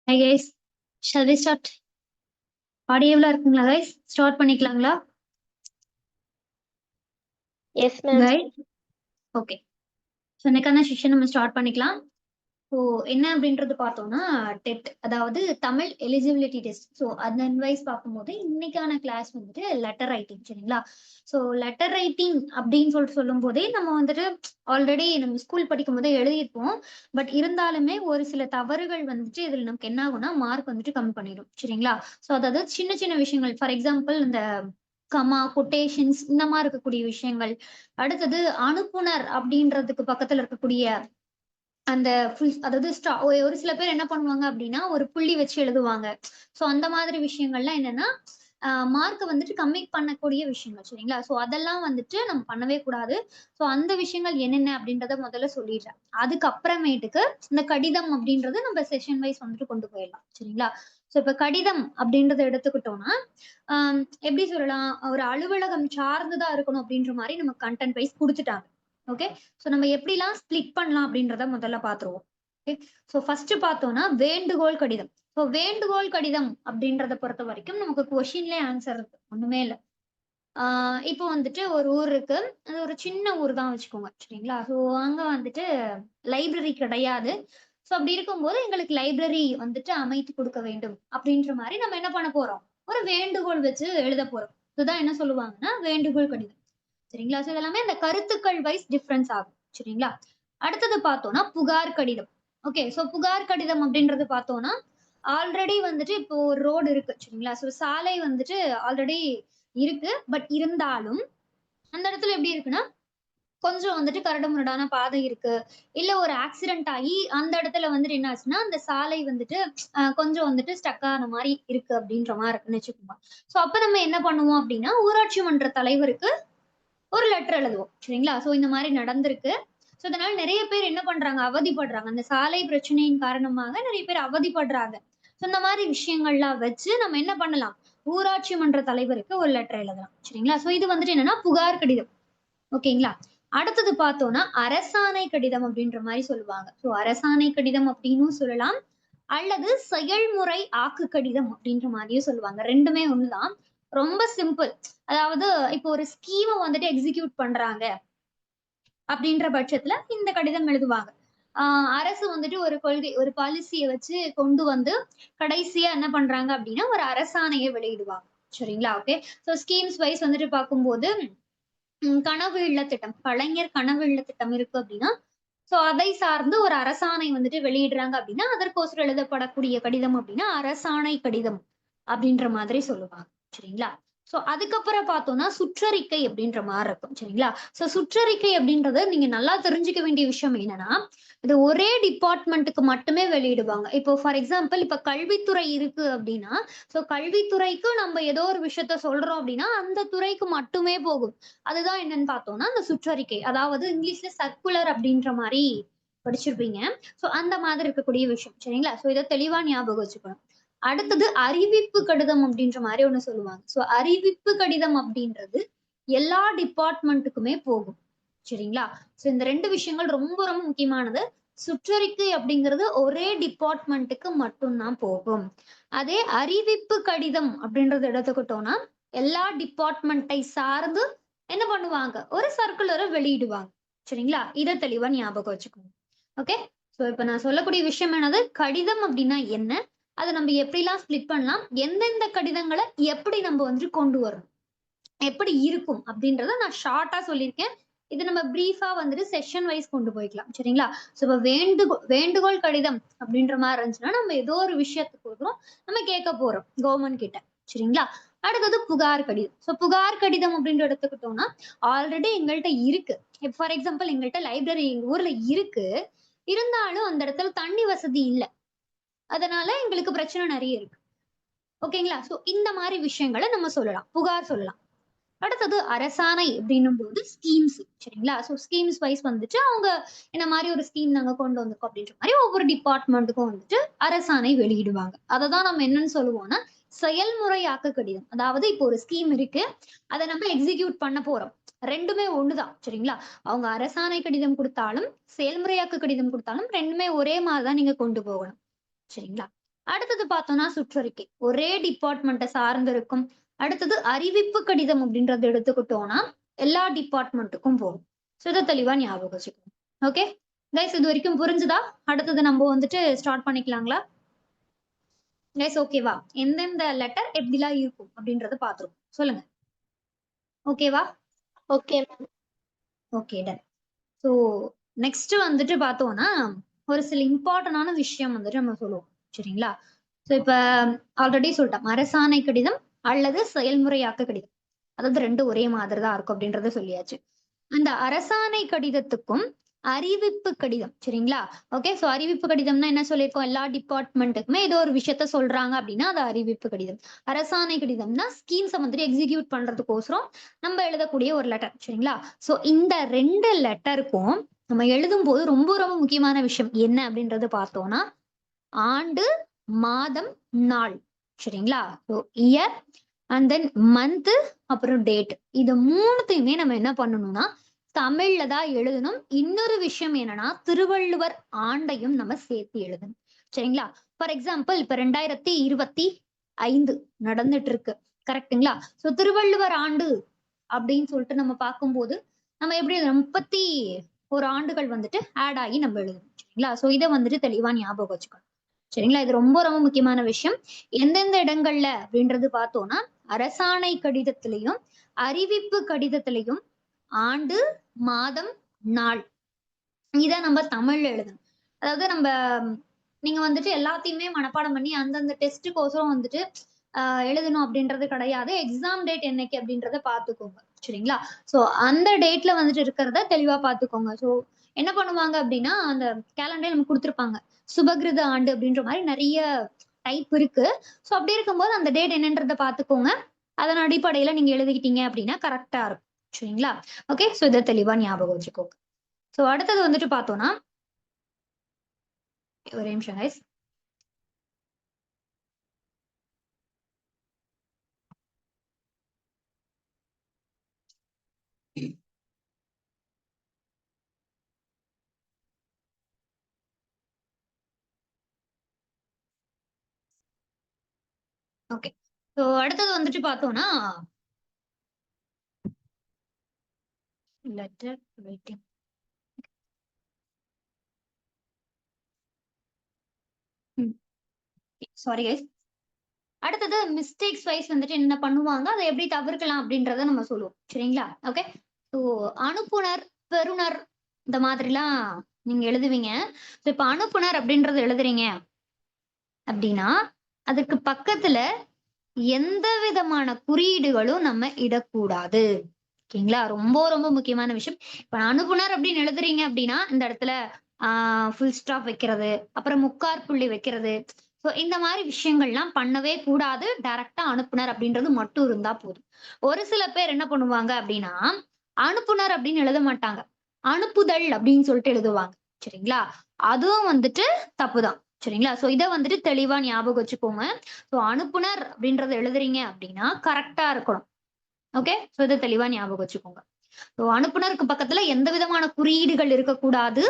Hi guys, shall we start? ஆடியோவில் இருக்குங்களா guys? Start பண்ணிக்கலாங்களா? Yes, ma'am. Guys, okay. So இன்னைக்கான செஷன் நம்ம ஸ்டார்ட் பண்ணிக்கலாம். ஸோ என்ன அப்படின்றது பார்த்தோம்னா டெட், அதாவது தமிழ் எலிஜிபிலிட்டி டெஸ்ட். ஸோ அதன் வைஸ் பார்க்கும்போது இன்னைக்கான கிளாஸ் வந்துட்டு லெட்டர் ரைட்டிங், சரிங்களா? ஸோ லெட்டர் ரைட்டிங் அப்படின்னு சொல்லும் போதே நம்ம வந்துட்டு ஆல்ரெடி நம்ம ஸ்கூல் படிக்கும் போதே எழுதியிருப்போம். பட் இருந்தாலுமே ஒரு சில தவறுகள் வந்துட்டு இதில் நமக்கு என்ன ஆகும்னா மார்க் வந்துட்டு கம்மி பண்ணிடும், சரிங்களா? ஸோ அதாவது சின்ன சின்ன விஷயங்கள், ஃபார் எக்ஸாம்பிள் இந்த கமா, கொட்டேஷன்ஸ் இந்த மாதிரி இருக்கக்கூடிய விஷயங்கள். அடுத்தது அனுப்புனர் அப்படின்றதுக்கு பக்கத்துல இருக்கக்கூடிய அந்த அதாவது ஒரு சில பேர் என்ன பண்ணுவாங்க அப்படின்னா ஒரு புள்ளி வச்சு எழுதுவாங்க. சோ அந்த மாதிரி விஷயங்கள்லாம் என்னன்னா மார்க்கை வந்துட்டு கம்மி பண்ணக்கூடிய விஷயங்கள், சரிங்களா? சோ அதெல்லாம் வந்துட்டு நம்ம பண்ணவே கூடாது. சோ அந்த விஷயங்கள் என்னென்ன அப்படின்றத முதல்ல சொல்லிடுறேன். அதுக்கப்புறமேட்டுக்கு இந்த கடிதம் அப்படின்றது நம்ம செஷன் வைஸ் வந்துட்டு கொண்டு போயிடலாம், சரிங்களா? சோ இப்ப கடிதம் அப்படின்றத எடுத்துக்கிட்டோம்னா எப்படி சொல்லலாம், ஒரு அலுவலகம் சார்ந்துதான் இருக்கணும் அப்படின்ற மாதிரி நம்ம கண்டென்ட் வைஸ் கொடுத்துட்டாங்க. ஓகே, சோ நம்ம எப்படிலாம் ஸ்பிளிட் பண்ணலாம் அப்படின்றத முதல்ல பாத்துருவோம். ஓகே, சோ ஃபர்ஸ்ட் பார்த்தோம்னா வேண்டுகோள் கடிதம். ஸோ வேண்டுகோள் கடிதம் அப்படின்றத பொறுத்த வரைக்கும் நமக்கு கொஸ்டின்லேயே ஆன்சர் இருக்கு, ஒண்ணுமே இல்லை. இப்போ வந்துட்டு ஒரு ஊர் இருக்கு, அது ஒரு சின்ன ஊர் தான் வச்சுக்கோங்க, சரிங்களா? ஸோ அங்க வந்துட்டு லைப்ரரி கிடையாது. ஸோ அப்படி இருக்கும்போது எங்களுக்கு லைப்ரரி வந்துட்டு அமைத்து கொடுக்க வேண்டும் அப்படின்ற மாதிரி நம்ம என்ன பண்ண போறோம், ஒரு வேண்டுகோள் வச்சு எழுத போறோம். இதுதான் என்ன சொல்லுவாங்கன்னா வேண்டுகோள் கடிதம், சரிங்களா? சோ இதெல்லாமே அந்த கருத்துக்கள் வைஸ் டிஃபரன்ஸ் ஆகும், சரிங்களா? அடுத்தது பார்த்தோம்னா புகார் கடிதம். ஓகே, சோ புகார் கடிதம் அப்படின்றது பார்த்தோம்னா ஆல்ரெடி வந்துட்டு இப்போ ஒரு ரோடு இருக்கு, சரிங்களா? சோ சாலை வந்துட்டு ஆல்ரெடி இருக்கு. பட் இருந்தாலும் அந்த இடத்துல எப்படி இருக்குன்னா கொஞ்சம் வந்துட்டு கரடுமுரடான பாதை இருக்கு. இல்ல ஒரு ஆக்சிடென்ட் ஆகி அந்த இடத்துல வந்துட்டு என்ன ஆச்சுன்னா அந்த சாலை வந்துட்டு கொஞ்சம் வந்துட்டு ஸ்டக் ஆன மாதிரி இருக்கு அப்படின்ற மாதிரி இருக்குன்னு வச்சுக்கோங்க. சோ அப்ப நம்ம என்ன பண்ணுவோம் அப்படின்னா ஊராட்சி மன்ற தலைவருக்கு ஒரு லெட்டர் எழுதுவோம், சரிங்களா? சோ இந்த மாதிரி நடந்திருக்கு. சோ இதனால நிறைய பேர் என்ன பண்றாங்க, அவதிப்படுறாங்க. அந்த சாலை பிரச்சனையின் காரணமாக நிறைய பேர் அவதிப்படுறாங்க. சோ இந்த மாதிரி விஷயங்கள்லாம் வச்சு நம்ம என்ன பண்ணலாம், ஊராட்சி மன்ற தலைவருக்கு ஒரு லெட்டர் எழுதலாம், சரிங்களா? சோ இது வந்துட்டு என்னன்னா புகார் கடிதம். ஓகேங்களா? அடுத்தது பார்த்தோம்னா அரசாணை கடிதம் அப்படின்ற மாதிரி சொல்லுவாங்க. சோ அரசாணை கடிதம் அப்படின்னு சொல்லலாம், அல்லது செயல்முறை ஆக்கு கடிதம் அப்படின்ற மாதிரியும் சொல்லுவாங்க. ரெண்டுமே ஒண்ணுதான், ரொம்ப சிம்பிள். அதாவது இப்போ ஒரு ஸ்கீமை வந்துட்டு எக்ஸிக்யூட் பண்றாங்க அப்படின்ற பட்சத்துல இந்த கடிதம் எழுதுவாங்க. அரசு வந்துட்டு ஒரு கொள்கை, ஒரு பாலிசியை வச்சு கொண்டு வந்து கடைசியா என்ன பண்றாங்க அப்படின்னா ஒரு அரசாணையை வெளியிடுவாங்க, சரிங்களா? ஓகே, ஸோ ஸ்கீம்ஸ் வைஸ் வந்துட்டு பார்க்கும்போது கனவு இல்ல திட்டம், கலைஞர் கனவு இல்ல திட்டம் இருக்கு அப்படின்னா சோ அதை சார்ந்து ஒரு அரசாணை வந்துட்டு வெளியிடுறாங்க அப்படின்னா அதற்கோசரம் எழுதப்படக்கூடிய கடிதம் அப்படின்னா அரசாணை கடிதம் அப்படின்ற மாதிரி சொல்லுவாங்க, சரிங்களா? சோ அதுக்கப்புறம் பார்த்தோம்னா சுற்றறிக்கை அப்படின்ற மாதிரி இருக்கும், சரிங்களா? சோ சுற்றறிக்கை அப்படின்றது நீங்க நல்லா தெரிஞ்சுக்க வேண்டிய விஷயம் என்னன்னா இது ஒரே டிபார்ட்மெண்ட்டுக்கு மட்டுமே வெளியிடுவாங்க. இப்போ ஃபார் எக்ஸாம்பிள் இப்ப கல்வித்துறை இருக்கு அப்படின்னா சோ கல்வித்துறைக்கு நம்ம ஏதோ ஒரு விஷயத்த சொல்றோம் அப்படின்னா அந்த துறைக்கு மட்டுமே போகும். அதுதான் என்னன்னு பார்த்தோம்னா அந்த சுற்றறிக்கை, அதாவது இங்கிலீஷ்ல சர்க்குலர் அப்படின்ற மாதிரி படிச்சிருப்பீங்க. சோ அந்த மாதிரி இருக்கக்கூடிய விஷயம், சரிங்களா? சோ இதை தெளிவா ஞாபகம் வச்சுக்கணும். அடுத்தது அறிவிப்பு கடிதம் அப்படின்ற மாதிரி ஒண்ணு சொல்லுவாங்க. சோ அறிவிப்பு கடிதம் அப்படின்றது எல்லா டிபார்ட்மெண்ட்டுக்குமே போகும், சரிங்களா? சோ இந்த ரெண்டு விஷயங்கள் ரொம்ப ரொம்ப முக்கியமானது. சுற்றறிக்கை அப்படிங்கிறது ஒரே டிபார்ட்மெண்ட்டுக்கு மட்டும்தான் போகும். அதே அறிவிப்பு கடிதம் அப்படின்றத எடுத்துக்கிட்டோம்னா எல்லா டிபார்ட்மெண்ட்டை சார்ந்து என்ன பண்ணுவாங்க, ஒரு சர்க்குலரை வெளியிடுவாங்க, சரிங்களா? இதை தெளிவா ஞாபகம் வச்சுக்கோங்க. ஓகே, சோ இப்ப நான் சொல்லக்கூடிய விஷயம் என்னது, கடிதம் அப்படின்னா என்ன, அதை நம்ம எப்படிலாம் ஸ்பிளிட் பண்ணலாம், எந்தெந்த கடிதங்களை எப்படி நம்ம வந்துட்டு கொண்டு வரணும், எப்படி இருக்கும் அப்படின்றத நான் ஷார்ட்டா சொல்லியிருக்கேன். இது நம்ம பிரீஃபா வந்துட்டு செஷன் வைஸ் கொண்டு போய்க்கலாம், சரிங்களா? சோ இப்ப வேண்டுகோள் கடிதம் அப்படின்ற மாதிரி இருந்துச்சுன்னா நம்ம ஏதோ ஒரு விஷயத்துக்கு வரும், நம்ம கேட்க போறோம் கவர்மெண்ட் கிட்ட, சரிங்களா? அடுத்தது புகார் கடிதம். சோ புகார் கடிதம் அப்படின்னு எடுத்துக்கிட்டோம்னா ஆல்ரெடி எங்கள்கிட்ட இருக்கு. ஃபார் எக்ஸாம்பிள் எங்கள்கிட்ட லைப்ரரி எங்க ஊர்ல இருக்கு, இருந்தாலும் அந்த இடத்துல தண்ணி வசதி இல்ல, அதனால எங்களுக்கு பிரச்சனை நிறைய இருக்கு. ஓகேங்களா? சோ இந்த மாதிரி விஷயங்களை நம்ம சொல்லலாம், புகார் சொல்லலாம். அடுத்தது அரசாணை அப்படின்னும் போது ஸ்கீம்ஸ், சரிங்களா? சோ ஸ்கீம்ஸ் வைஸ் வந்துட்டு அவங்க இந்த மாதிரி ஒரு ஸ்கீம் நாங்க கொண்டு வந்திருக்கோம் அப்படின்ற மாதிரி ஒவ்வொரு டிபார்ட்மெண்ட்டுக்கும் வந்துட்டு அரசாணை வெளியிடுவாங்க. அததான் நம்ம என்னன்னு சொல்லுவோம்னா செயல்முறையாக்க கடிதம். அதாவது இப்போ ஒரு ஸ்கீம் இருக்கு, அதை நம்ம எக்ஸிக்யூட் பண்ண போறோம், ரெண்டுமே ஒண்ணுதான், சரிங்களா? அவங்க அரசாணை கடிதம் கொடுத்தாலும் செயல்முறையாக்க கடிதம் கொடுத்தாலும் ரெண்டுமே ஒரே மாதிரிதான் நீங்க கொண்டு போகணும், சரிங்களா? அடுத்தது பார்த்தோம்னா சுற்றறிக்கை. ஒரே டிபார்ட்மெண்ட்டை சார்ந்து இருக்கும். அடுத்தது அறிவிப்பு கடிதம் அப்படின்றத எடுத்துக்கிட்டோம்னா, எல்லா டிபார்ட்மெண்ட்டுக்கும் போகும். ஸோ இத தெளிவா ஞாபகம் வச்சுக்கணும். ஓகே. கைஸ் இது வரைக்கும் புரிஞ்சுதா? அடுத்தது நம்ம வந்துட்டு ஸ்டார்ட் பண்ணிக்கலாங்களா? கைஸ் ஓகேவா? எந்தெந்த லெட்டர் எப்படிலாம் இருக்கும் அப்படின்றத பார்த்துருவோம். சொல்லுங்க. ஓகேவா? Okay ma'am. Okay done. So next வந்துட்டு பார்த்தோம்னா, ஒரு சில இம்பார்ட்டன்டான விஷயம் வந்துட்டு நம்ம சொல்லுவோம். சரிங்களா? ஸோ இப்ப ஆல்ரெடி சொல்லிட்டேன். அரசாணை கடிதம் அல்லது செயல்முறையாக்க கடிதம். அதாவது 2 ஒரே மாதிரி தான் இருக்கும் அப்படின்றத சொல்லியாச்சு. அந்த அரசாணை கடிதத்துக்கும் அறிவிப்பு கடிதம் சரிங்களா? ஓகே. ஸோ அறிவிப்பு கடிதம்னா என்ன சொல்லியிருக்கோம்? எல்லா டிபார்ட்மெண்ட்டுக்குமே ஏதோ ஒரு விஷயத்த சொல்றாங்க அப்படின்னா, அது அறிவிப்பு கடிதம். அரசாணை கடிதம்னா ஸ்கீம்ஸ வந்துட்டு எக்ஸிக்யூட் பண்றதுக்கோசரம் நம்ம எழுதக்கூடிய ஒரு லெட்டர் சரிங்களா? ஸோ இந்த 2 லெட்டருக்கும் நம்ம எழுதும்போது ரொம்ப ரொம்ப முக்கியமான விஷயம் என்ன அப்படின்றத பார்த்தோம்னா, ஆண்டு, மாதம், நாள் சரிங்களா? So year and then month அப்புறம் டேட். இது 3த்தையுமே நம்ம என்ன பண்ணணும்னா, தமிழ்ல தான் எழுதணும். இன்னொரு விஷயம் என்னன்னா, திருவள்ளுவர் ஆண்டையும் நம்ம சேர்த்து எழுதணும். சரிங்களா? ஃபார் எக்ஸாம்பிள் இப்ப 2025 நடந்துட்டு இருக்கு. கரெக்ட்டுங்களா? ஸோ திருவள்ளுவர் ஆண்டு அப்படின்னு சொல்லிட்டு நம்ம பார்க்கும்போது, நம்ம எப்படி 31 ஆண்டுகள் வந்துட்டு ஆட் ஆகி நம்ம எழுதணும். சரிங்களா? ஸோ இத வந்துட்டு தெளிவா ஞாபகம் வச்சுக்கணும். சரிங்களா? இது ரொம்ப ரொம்ப முக்கியமான விஷயம். எந்தெந்த இடங்கள்ல அப்படின்றது பார்த்தோம்னா, அரசாணை கடிதத்திலயும், அறிவிப்பு கடிதத்திலயும் ஆண்டு, மாதம், நாள் இத நம்ம தமிழ்ல எழுதணும். அதாவது நீங்க வந்துட்டு எல்லாத்தையுமே மனப்பாடம் பண்ணி அந்தந்த டெஸ்ட்டுக்கோசரம் வந்துட்டு எழுதணும் அப்படின்றது கிடையாது. எக்ஸாம் டேட் என்னைக்கு அப்படின்றத பார்த்துக்கோங்க. சரிங்களா? ஸோ அந்த டேட்ல வந்துட்டு இருக்கிறத தெளிவா பார்த்துக்கோங்க. ஸோ என்ன பண்ணுவாங்க அப்படின்னா, அந்த கேலண்டரே நமக்கு குடுத்துருப்பாங்க. சுபகிருத ஆண்டு அப்படின்ற மாரி நெறைய டைப் இருக்கு. ஸோ அப்படி இருக்கும்போது அந்த டேட் என்னன்றத பார்த்துக்கோங்க. அதன் அடிப்படையில நீங்க எழுதிக்கிட்டீங்க அப்படின்னா கரெக்ட்டா இருக்கும். சரிங்களா? ஓகே. ஸோ இத தெளிவா ஞாபகம் வச்சுக்கோங்க. ஸோ அடுத்தது வந்துட்டு பார்த்தோம்னா, ஒரே நிமிஷம் கைஸ். ஓகே. ஸோ அடுத்தது வந்துட்டு பார்த்தோம்னா, லெட்டர் ரைட்டிங். Sorry guys. அடுத்தது மிஸ்டேக்ஸ் வைஸ் வந்துட்டு என்ன பண்ணுவாங்க, அத எப்படி தவிர்க்கலாம் அப்படின்றத நம்ம சொல்லுவோம். சரிங்களா? ஓகே. ஸோ அனுப்புனர், பெறுநர் இந்த மாதிரிலாம் நீங்க எழுதுவீங்க. ஸோ இப்ப அனுப்புனர் அப்படின்றத எழுதுறீங்க அப்படின்னா, அதுக்கு பக்கத்துல எந்த விதமான குறியீடுகளும் நம்ம இடக்கூடாது. ஓகேங்களா? ரொம்ப ரொம்ப முக்கியமான விஷயம். இப்ப அனுப்புனர் அப்படின்னு எழுதுறீங்க அப்படின்னா, இந்த இடத்துல ஃபுல் ஸ்டாப் வைக்கிறது, அப்புறம் முக்கார் புள்ளி வைக்கிறது. ஸோ இந்த மாரி விஷயங்கள்லாம் பண்ணவே கூடாது. டைரக்ட்டா அனுப்புனர் அப்படின்றது மட்டும் இருந்தா போதும். ஒரு சில பேர் என்ன பண்ணுவாங்க அப்படின்னா, அனுப்புனர் அப்படின்னு எழுத மாட்டாங்க. அனுப்புதல் அப்படின்னு சொல்லிட்டு எழுதுவாங்க. சரிங்களா? அதுவும் வந்துட்டு தப்புதான். சரிங்களா? ஸோ இத வந்துட்டு தெளிவா ஞாபகம் வச்சுக்கோங்க. ஸோ அனுப்புனர் அப்படின்றத எழுதுறீங்க அப்படின்னா, கரெக்ட்டா இருக்கணும். ஓகே. ஸோ இத தெளிவா ஞாபகம் வச்சுக்கோங்க. ஸோ அனுப்புனருக்கு பக்கத்துல எந்த விதமான குறியீடுகள் இருக்கக்கூடாது.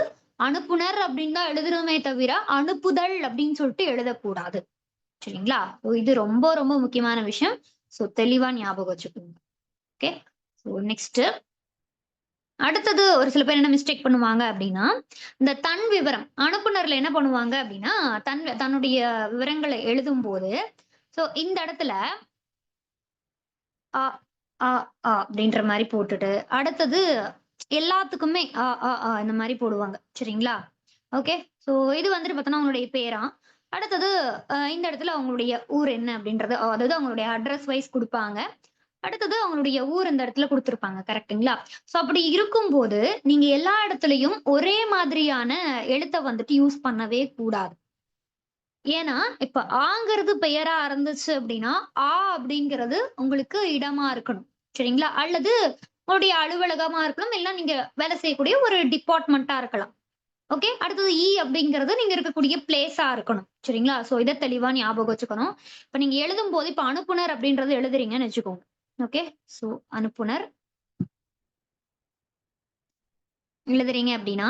அனுப்புனர் அப்படின்னு தான் எழுதணுமே தவிர, அனுப்புதல் அப்படின்னு சொல்லிட்டு எழுதக்கூடாது. சரிங்களா? ஸோ இது ரொம்ப ரொம்ப முக்கியமான விஷயம். ஸோ தெளிவா ஞாபகம் வச்சுக்கோங்க. ஓகே. ஸோ நெக்ஸ்ட் அடுத்தது ஒரு சில பேர் என்ன மிஸ்டேக் பண்ணுவாங்க அப்படின்னா, இந்த தன் விவரம் அனுப்புனர்ல என்ன பண்ணுவாங்க அப்படின்னா, தன்னுடைய விவரங்கள எழுதும்போது, ஸோ இந்த இடத்துல அ, அ, ஆ அப்படின்ற மாரி போட்டுட்டு, அடுத்தது எல்லாத்துக்குமே இந்த மாரி போடுவாங்க. சரிங்களா? ஓகே. ஸோ இது வந்துட்டு பார்த்தோம்னா, அவங்களுடைய பேராம். அடுத்தது இந்த இடத்துல அவங்களுடைய ஊர் என்ன அப்படின்றது அதாவது அவங்களுடைய அட்ரஸ் வைஸ் குடுப்பாங்க. அடுத்தது அவங்களுடைய ஊர் இந்த இடத்துல குடுத்திருப்பாங்க. கரெக்ட்டுங்களா? ஸோ அப்படி இருக்கும்போது, நீங்க எல்லா இடத்துலயும் ஒரே மாதிரியான எழுத்த வந்துட்டு யூஸ் பண்ணவே கூடாது. ஏன்னா, இப்ப ஆங்கிறது பெயரா இருந்துச்சு அப்படின்னா, ஆ அப்படிங்கிறது உங்களுக்கு இடமா இருக்கணும். சரிங்களா? அல்லது உங்களுடைய அலுவலகமா இருக்கலாம். இல்ல நீங்க வேலை செய்யக்கூடிய ஒரு டிபார்ட்மென்ட்டா இருக்கலாம். ஓகே. அடுத்தது அப்படிங்கிறது நீங்க இருக்கக்கூடிய பிளேஸா இருக்கணும். சரிங்களா? சோ இத தெளிவா ஞாபகம் வச்சுக்கணும். இப்ப நீங்க எழுதும்போது இப்ப அனுப்புனர் அப்படின்றது எழுதுறீங்கன்னு வச்சுக்கோங்க. ஓகே. சோ அனுப்புனர் எழுதுறீங்க அப்படின்னா,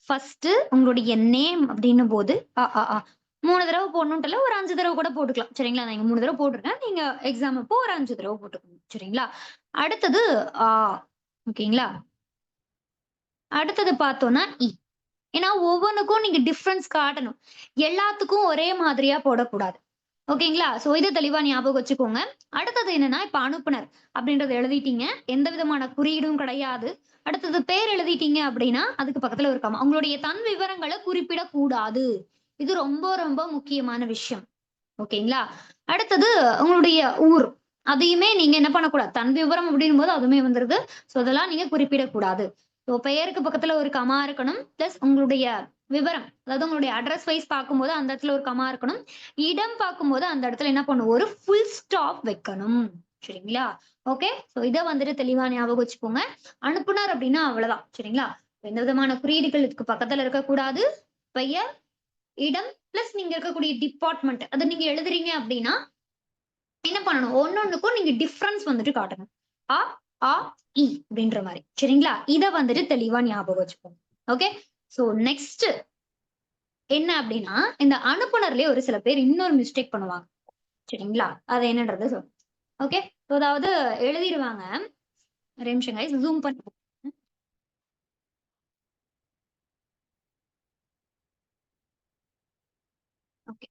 ஃபர்ஸ்ட்டு உங்களுடைய நேம் அப்படின்னும் போது, அ, ஆ. 3 தடவை போடணும்ட்டு ஒரு 5 தடவை கூட போட்டுக்கலாம். சரிங்களா? நான் இங்க 3 தடவை போட்டுருக்கேன். நீங்க எக்ஸாம் அப்போ ஒரு 5 தடவை போட்டுக்கணும். சரிங்களா? அடுத்தது ஆ. ஓகேங்களா? அடுத்தது பார்த்தோம்னா, ஏன்னா ஒவ்வொன்னுக்கும் நீங்க டிஃபரன்ஸ் காட்டணும். எல்லாத்துக்கும் ஒரே மாதிரியா போடக்கூடாது. ஓகேங்களா? சோ இத தெளிவா ஞாபகம் வச்சுக்கோங்க. அடுத்தது என்னன்னா, இப்ப அனுப்புனர் அப்படின்றத எழுதிட்டீங்க. எந்த விதமான குறியீடும் கிடையாது. அடுத்தது பேர் எழுதிட்டீங்க அப்படின்னா, அதுக்கு பக்கத்துல ஒரு கமா. உங்களுடைய தன் விவரங்கள குறிப்பிடக்கூடாது. இது ரொம்ப ரொம்ப முக்கியமான விஷயம். ஓகேங்களா? அடுத்தது உங்களுடைய ஊர். அதையுமே நீங்க என்ன பண்ணக்கூடாது. தன் விவரம் அப்படிங்கும்போது அதுவுமே வந்துருது. சோ அதெல்லாம் நீங்க குறிப்பிடக்கூடாது. சோ பெயருக்கு பக்கத்துல ஒரு கமா இருக்கணும். பிளஸ் உங்களுடைய விவரம். அதாவது உங்களுடைய அட்ரஸ் வைஸ் பார்க்கும்போது அந்த இடத்துல ஒரு கமா இருக்கணும். இடம் பார்க்கும்போது அந்த இடத்துல என்ன பண்ணும்? ஒரு ஃபுல் ஸ்டாப் வைக்கணும். சரிங்களா? ஓகே. சோ இத வந்துட்டு தெளிவா ஞாபகம் வச்சுக்கோங்க. அனுப்புனர் அப்படின்னா அவ்வளவுதான். சரிங்களா? எந்த விதமான குறியீடுகள் இதுக்கு பக்கத்துல இருக்கக்கூடாது. பெயர், இடம் பிளஸ் நீங்க இருக்கக்கூடிய டிபார்ட்மெண்ட். அத நீங்க எழுதுறீங்க அப்படின்னா, என்ன பண்ணணும்? ஒண்ணொண்ணுக்கும் நீங்க டிஃபரன்ஸ் வந்துட்டு காட்டணும். அ, ஆ, இ அப்படின்ற மாரி. சரிங்களா? இத வந்துட்டு தெளிவா ஞாபகம் வச்சுக்கோங்க. ஓகே. சோ நெக்ஸ்ட் என்ன அப்படின்னா, இந்த அனுப்புனர்லயே ஒரு சில பேர் இன்னொரு மிஸ்டேக் பண்ணுவாங்க. சரிங்களா? அது என்னன்றத சொல்றேன். ஓகே. அதாவது எழுதிருவாங்க. ஒரே நிமிஷம் கைஸ் ஜூம் பண்ணி ஓகே.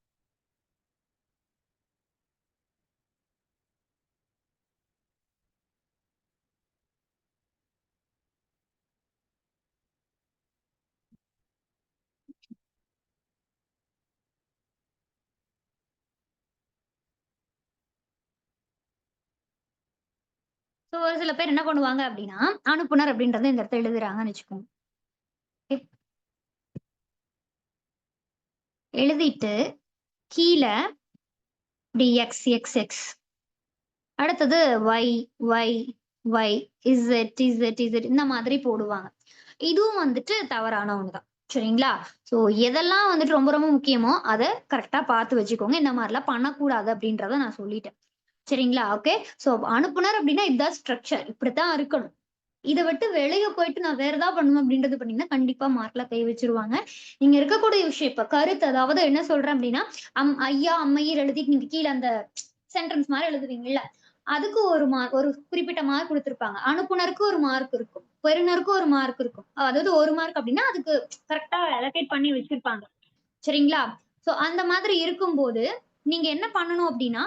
சோ ஒரு சில பேர் என்ன பண்ணுவாங்க அப்படின்னா, அனுப்புனர் அப்படின்றத இந்த இடத்துல எழுதுறாங்கன்னு வச்சுக்கோங்க. எழுதிட்டு கீழ இப்படி எக்ஸ், எக்ஸ், எக்ஸ். அடுத்தது Y, Y, Y, Z, Z, Z இந்த மாதிரி போடுவாங்க. இதுவும் வந்துட்டு தவறான ஒண்ணு தான். சரிங்களா? சோ எதெல்லாம் வந்துட்டு ரொம்ப ரொம்ப முக்கியமோ, அத கரெக்ட்டா பார்த்து வச்சுக்கோங்க. இந்த மாரிலாம் பண்ணக்கூடாது அப்படின்றத நான் சொல்லிட்டேன். சரிங்களா? ஓகே. சோ அனுப்புனர் அப்படின்னா இதுதான் ஸ்ட்ரக்சர். இப்படித்தான் இருக்கணும். இத விட்டு வெளிய போயிட்டு நான் வேற ஏதாவது பண்ணுவேன் அப்படின்றது பண்ணீங்கன்னா, கண்டிப்பா மார்க்ல கை வச்சுருவாங்க. நீங்க இருக்கக்கூடிய விஷயம் இப்ப கருத்து அதாவது என்ன சொல்றேன் அப்படின்னா, ஐயா, அம்மையர் எழுதிட்டு நீங்க கீழ அந்த சென்டென்ஸ் மாரி எழுதுவீங்கல்ல, அதுக்கு ஒரு மார்க் ஒரு குறிப்பிட்ட மார்க் குடுத்திருப்பாங்க. அனுப்புனருக்கு ஒரு மார்க் இருக்கும். பெறுநருக்கு ஒரு மார்க் இருக்கும். அதாவது 1 மார்க் அப்படின்னா, அதுக்கு கரெக்ட்டா அலோகேட் பண்ணி வச்சிருப்பாங்க. சரிங்களா? சோ அந்த மாதிரி இருக்கும்போது, நீங்க என்ன பண்ணணும் அப்படின்னா,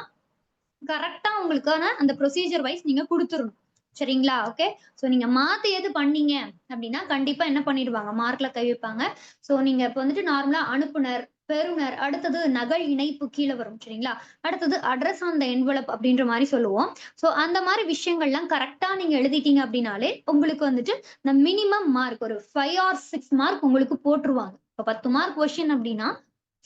கரெக்ட்டா உங்களுக்கான அந்த ப்ரொசீஜர் வைஸ் நீங்க குடுத்துறணும். சரிங்களா? ஓகே. சோ நீங்க மாத்தி எது பண்ணீங்க அப்டின்னா, கண்டிப்பா என்ன பண்ணிடுவாங்க, மார்க்ல கை வைப்பாங்க. சோ நீங்க இப்ப வந்துட்டு நார்மலா அனுப்புனர், பெறுநர், அடுத்தது நகல் இணைப்பு கீழ வரும். சரிங்களா? அடுத்தது அட்ரஸ் ஆன் த என்வலப் அப்டின்ற மாரி சொல்லுவோம். சோ அந்த மாரி விஷயங்கள்லாம் கரெக்ட்டா நீங்க எழுதிட்டீங்க அப்டின்னாலே, உங்களுக்கு வந்துட்டு இந்த மினிமம் மார்க் ஒரு 5 ஆர் 6 மார்க் உங்களுக்கு போட்டுருவாங்க. இப்ப 10 மார்க் கொஸ்டின் அப்டின்னா,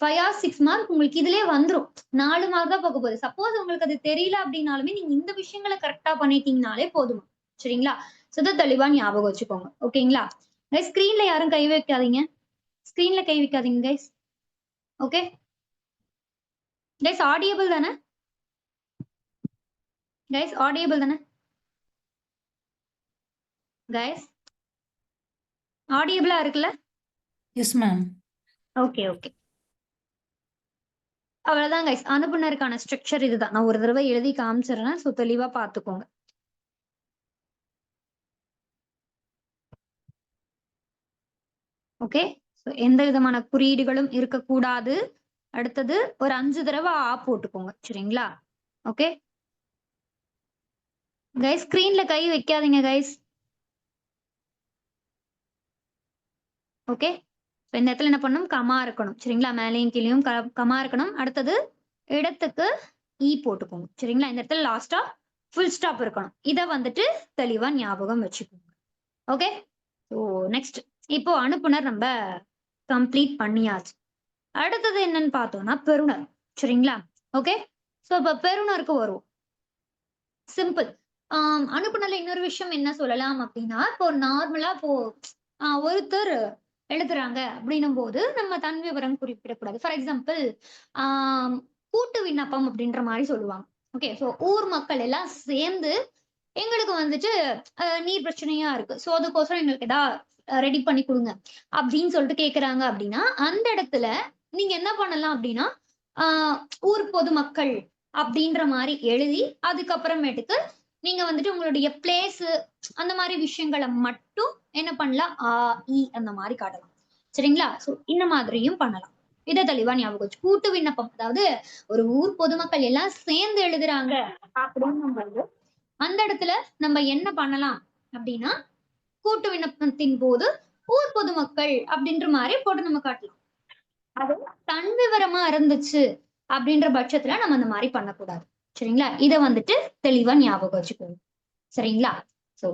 5 ஆர் 6 மார்க் உங்களுக்கு இதுலயே வந்துரும். 4 மார்க் தான் போக போகுது. சப்போஸ் உங்களுக்கு அது தெரியல அப்டின்னாலுமே, நீங்க இந்த விஷயங்கள கரெக்ட்டா பண்ணிட்டீங்கனாலே போதும். சரிங்களா? சோ இத தெளிவா ஞாபகம் வச்சுக்கோங்க. ஓகேங்களா? கைஸ் ஸ்கிரீன்ல யாரும் கை வைக்காதீங்க. ஸ்கிரீன்ல கை வைக்காதீங்க கைஸ். ஓகே? கைஸ் ஆடியபிள் தானே? கைஸ் ஆடியபிள் தானே? கைஸ் ஆடியபிளா இருக்குல்ல? Yes ma'am. Okay, okay. அவ்வளவுதான் கைஸ். அனுப்புனருக்கான ஸ்ட்ரக்சர் இதுதான். நான் ஒரு தடவ எழுதி காமிச்சிடுறேன். சோ தெளிவா பார்த்துக்கோங்க. ஓகே. சோ எந்த விதமான குறியீடுகளும் இருக்கக்கூடாது. அடுத்தது ஒரு 5 தடவ போட்டுக்கோங்க. சரிங்களா? ஓகே. கைஸ் ஸ்கிரீன்ல கை வைக்காதீங்க கைஸ். ஓகே. இப்ப இந்த இடத்துல என்ன பண்ணணும்? கமா இருக்கணும். சரிங்களா? மேலயும் கீழயும் கமா இருக்கணும். அடுத்தது இடத்துக்கு போட்டுக்கோங்க. சரிங்களா? இந்த இடத்துல லாஸ்ட்டா ஃபுல் ஸ்டாப் இருக்கணும். இத வந்துட்டு தெளிவா ஞாபகம் வச்சுக்கோங்க. ஓகே. ஸோ நெக்ஸ்ட் இப்போ அனுப்புனர் நம்ப கம்ப்ளீட் பண்ணியாச்சு. அடுத்தது என்னன்னு பார்த்தோம்னா, பெறுநர். சரிங்களா? ஓகே. சோ இப்ப பெறுநருக்கு வருவோம். சிம்பிள். அனுப்புனர்ல இன்னொரு விஷயம் என்ன சொல்லலாம் அப்டின்னா, இப்போ நார்மலா இப்போ ஒருத்தர் எழுதுறாங்க அப்டின்னும்போது, நம்ம தன் விவரம் குறிப்பிடக்கூடாது. ஃபார் எக்ஸாம்பிள் ஆ கூட்டு விண்ணப்பம் அப்டின்ற மாரி சொல்லுவாங்க. ஓகே. சோ ஊர் மக்கள் எல்லாம் சேர்ந்து எங்களுக்கு வந்துட்டு நீர் பிரச்சனையா இருக்கு. சோ அதுக்கோசரம் எங்களுக்கு ரெடி பண்ணி குடுங்க. அப்டின்னு சொல்லிட்டு கேட்கறாங்க அப்டின்னா, அந்த இடத்துல நீங்க என்ன பண்ணலாம் அப்படின்னா ஊர் பொதுமக்கள் அப்படின்ற மாதிரி எழுதி அதுக்கப்புறமேட்டுக்கு நீங்க வந்துட்டு உங்களுடைய பிளேஸ் அந்த மாதிரி விஷயங்களை மட்டும் என்ன பண்ணலாம் அந்த மாதிரி காட்டலாம். சரிங்களா? சோ இந்த மாதிரியும் பண்ணலாம். இதை தெளிவா ஞாபகம் வச்சு கூட்டு விண்ணப்பம் அதாவது ஒரு ஊர் பொதுமக்கள் எல்லாம் சேர்ந்து எழுதுறாங்க அப்படின்னு அந்த இடத்துல நம்ம என்ன பண்ணலாம் அப்படின்னா கூட்டு விண்ணப்பத்தின் போது ஊர் பொதுமக்கள் அப்படின்ற மாதிரி போட்டு நம்ம காட்டலாம். அது தன் விவரமா இருந்துச்சு அப்படின்ற பட்சத்துல நம்ம அந்த மாதிரி பண்ணக்கூடாது. சரிங்களா? இத வந்துட்டு தெளிவா ஞாபகம் வச்சுக்கோங்க. சரிங்களா? சோ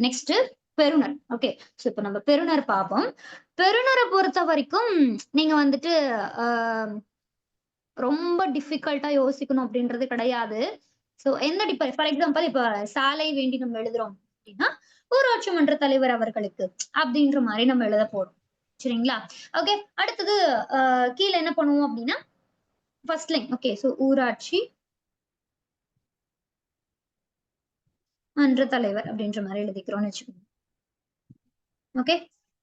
நெக்ஸ்ட் பெறுநர். ஓகே. சோ இப்ப நம்ம பெறுநர் பார்ப்போம். பெறுநரை பொறுத்த வரைக்கும் நீங்க வந்துட்டு ரொம்ப டிஃபிகல்ட்டா யோசிக்கணும் அப்படின்றது கிடையாது. சோ எந்த ஃபார் எக்ஸாம்பிள் இப்ப சாலை வேண்டி நம்ம எழுதுறோம் அப்படின்னா ஊராட்சி மன்ற தலைவர் அவர்களுக்கு அப்படின்ற மாதிரி நம்ம எழுத போறோம். சரிங்களா? ஓகே. அடுத்தது கீழே என்ன பண்ணுவோம் அப்படின்னா ஃபர்ஸ்ட் லைன். ஓகே. சோ ஊராட்சி மன்ற தலைவர் அப்படின்ற மாதிரி எழுதிக்கிறோம்னு வச்சுக்கோங்க. ஓகே.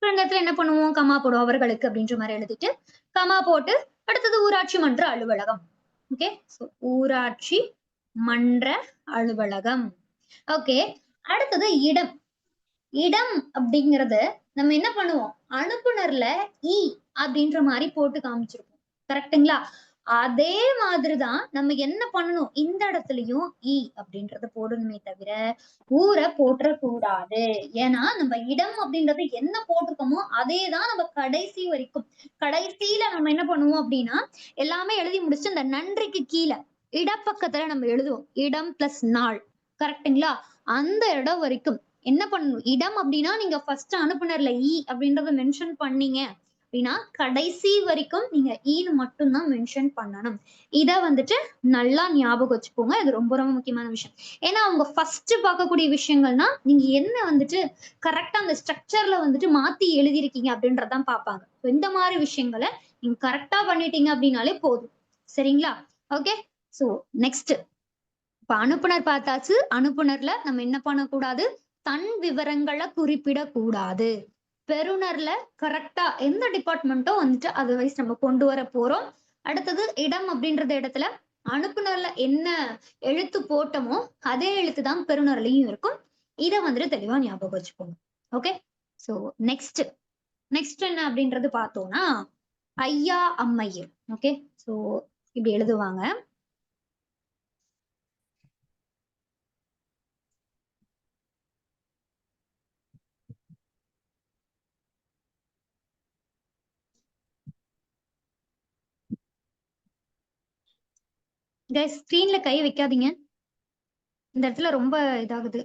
இந்த இடத்துல என்ன பண்ணுவோம் கமா போடுவோம் அவர்களுக்கு அப்படின்ற மாதிரி எழுதிட்டு கமா போட்டு அடுத்தது ஊராட்சி மன்ற அலுவலகம். ஓகே. சோ ஊராட்சி மன்ற அலுவலகம். ஓகே. அடுத்தது இடம். இடம் அப்படிங்கறது நம்ம என்ன பண்ணுவோம் அனுப்புனர்ல இ அப்படின்ற மாதிரி போட்டு காமிச்சிருப்போம். கரெக்ட்டுங்களா? அதே மாதிரிதான் நம்ம என்ன பண்ணணும் இந்த இடத்துலயும் இ அப்படின்றத போடணுமே தவிர ஊரை போற்றக்கூடாது. ஏன்னா நம்ம இடம் அப்படின்றது என்ன போட்டிருக்கோமோ அதேதான் நம்ம கடைசி வரைக்கும் கடைசியில நம்ம என்ன பண்ணுவோம் அப்படின்னா எல்லாமே எழுதி முடிச்சு இந்த நன்றிக்கு கீழே இடப்பக்கத்துல நம்ம எழுதுவோம் இடம் பிளஸ் நாள். கரெக்ட்டுங்களா? அந்த இடம் வரைக்கும் என்ன பண்ணணும் இடம் அப்படின்னா நீங்க ஃபர்ஸ்ட் அனுப்புனர்ல இ அப்படின்றத மென்ஷன் பண்ணீங்க அப்படின்னா கடைசி வரைக்கும் நீங்க ஈன்னு மட்டும்தான் மென்ஷன் பண்ணணும். இத வந்துட்டு நல்லா ஞாபகம் வச்சுக்கோங்க. இது ரொம்ப ரொம்ப முக்கியமான விஷயம். ஏன்னா அவங்க ஃபர்ஸ்ட் பார்க்கக்கூடிய விஷயங்கள்னா நீங்க என்ன வந்துட்டு கரெக்டா அந்த ஸ்ட்ரக்சர்ல வந்துட்டு மாத்தி எழுதியிருக்கீங்க அப்படின்றதான் பார்ப்பாங்க. இந்த மாதிரி விஷயங்களை நீங்க கரெக்டா பண்ணிட்டீங்க அப்படின்னாலே போதும். சரிங்களா? ஓகே. சோ நெக்ஸ்ட் இப்ப அனுப்புனர் பார்த்தாச்சு. அனுப்புனர்ல நம்ம என்ன பண்ணக்கூடாது தன் விவரங்களை குறிப்பிடக்கூடாது. பெறுநர்ல கரெக்டா எந்த டிபார்ட்மெண்ட்டோ வந்துட்டு அதர்வைஸ் நம்ம கொண்டு வர போறோம். அடுத்தது இடம் அப்படின்றது இடத்துல அனுப்புனர்ல என்ன எழுத்து போட்டோமோ அதே எழுத்து தான் பெறுநர்லயும் இருக்கும். இத வந்துட்டு தெளிவா ஞாபகம் வச்சுக்கோங்க. ஓகே. சோ நெக்ஸ்ட் நெக்ஸ்ட் என்ன அப்படின்றது பார்த்தோம்னா ஐயா அம்மையர். ஓகே. சோ இப்படி எழுதுவாங்க. ஸ்கிரீன்ல கை வைக்காதீங்க. இந்த இடத்துல ரொம்ப இதாகுது.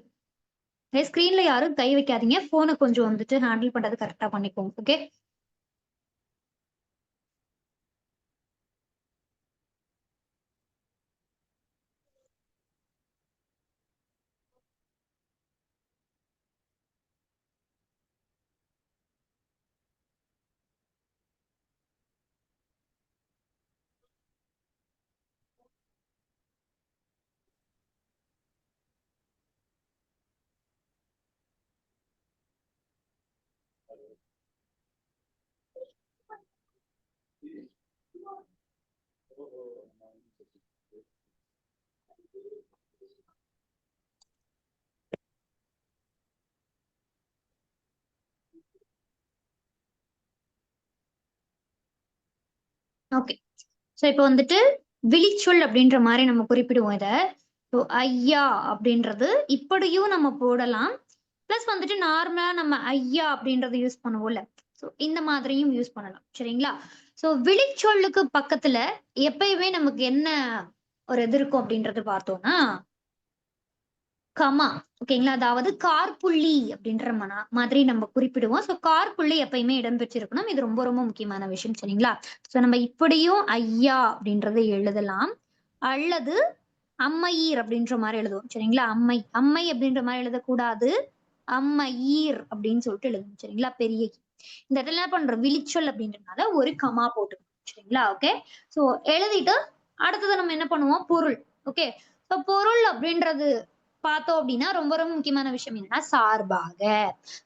ஸ்கிரீன்ல யாரும் கை வைக்காதீங்க. போனை கொஞ்சம் வந்துட்டு ஹேண்டில் பண்றது கரெக்டா பண்ணிக்கோங்க. ஓகே. ஓகே. சோ இப்ப வந்துட்டு விழிச்சொல் அப்படின்ற மாதிரி நம்ம குறிப்பிடுவோம் இத. ஸோ ஐயா அப்படின்றது இப்படியும் நம்ம போடலாம். பிளஸ் வந்துட்டு நார்மலா நம்ம ஐயா அப்படின்றத யூஸ் பண்ணுவோம்ல. ஸோ இந்த மாதிரியும் யூஸ் பண்ணலாம். சரிங்களா? ஸோ விழிச்சொல்லுக்கு பக்கத்துல எப்பயுமே நமக்கு என்ன ஒரு இது இருக்கும் அப்படின்றது பார்த்தோம்னா கமா. ஓகேங்களா? அதாவது காற்புள்ளி அப்படின்ற மாதிரி நம்ம குறிப்பிடுவோம். சோ காற்புள்ளி எப்பயுமே இடம்பெற்றிருக்கணும். இது ரொம்ப ரொம்ப முக்கியமான விஷயம். சரிங்களா? சோ நம்ம இப்படியும் ஐயா அப்படின்றத எழுதலாம். அல்லது அம்மையீர் அப்படின்ற மாதிரி எழுதுவோம். சரிங்களா? அம்மை அம்மை அப்படின்ற மாதிரி எழுதக்கூடாது. அம்மையீர் அப்படின்னு சொல்லிட்டு எழுதணும். சரிங்களா? பெரிய ஈ. இந்த இடத்துல என்ன பண்றோம் விழிச்சொல் அப்படின்றதுனால ஒரு கமா போட்டுக்கணும். சரிங்களா? ஓகே. சோ எழுதிட்டு அடுத்தது நம்ம என்ன பண்ணுவோம் பொருள். ஓகே. சோ பொருள் அப்படின்றது பார்த்தோம் அப்படின்னா ரொம்ப ரொம்ப முக்கியமான விஷயம் என்னன்னா சார்பாக.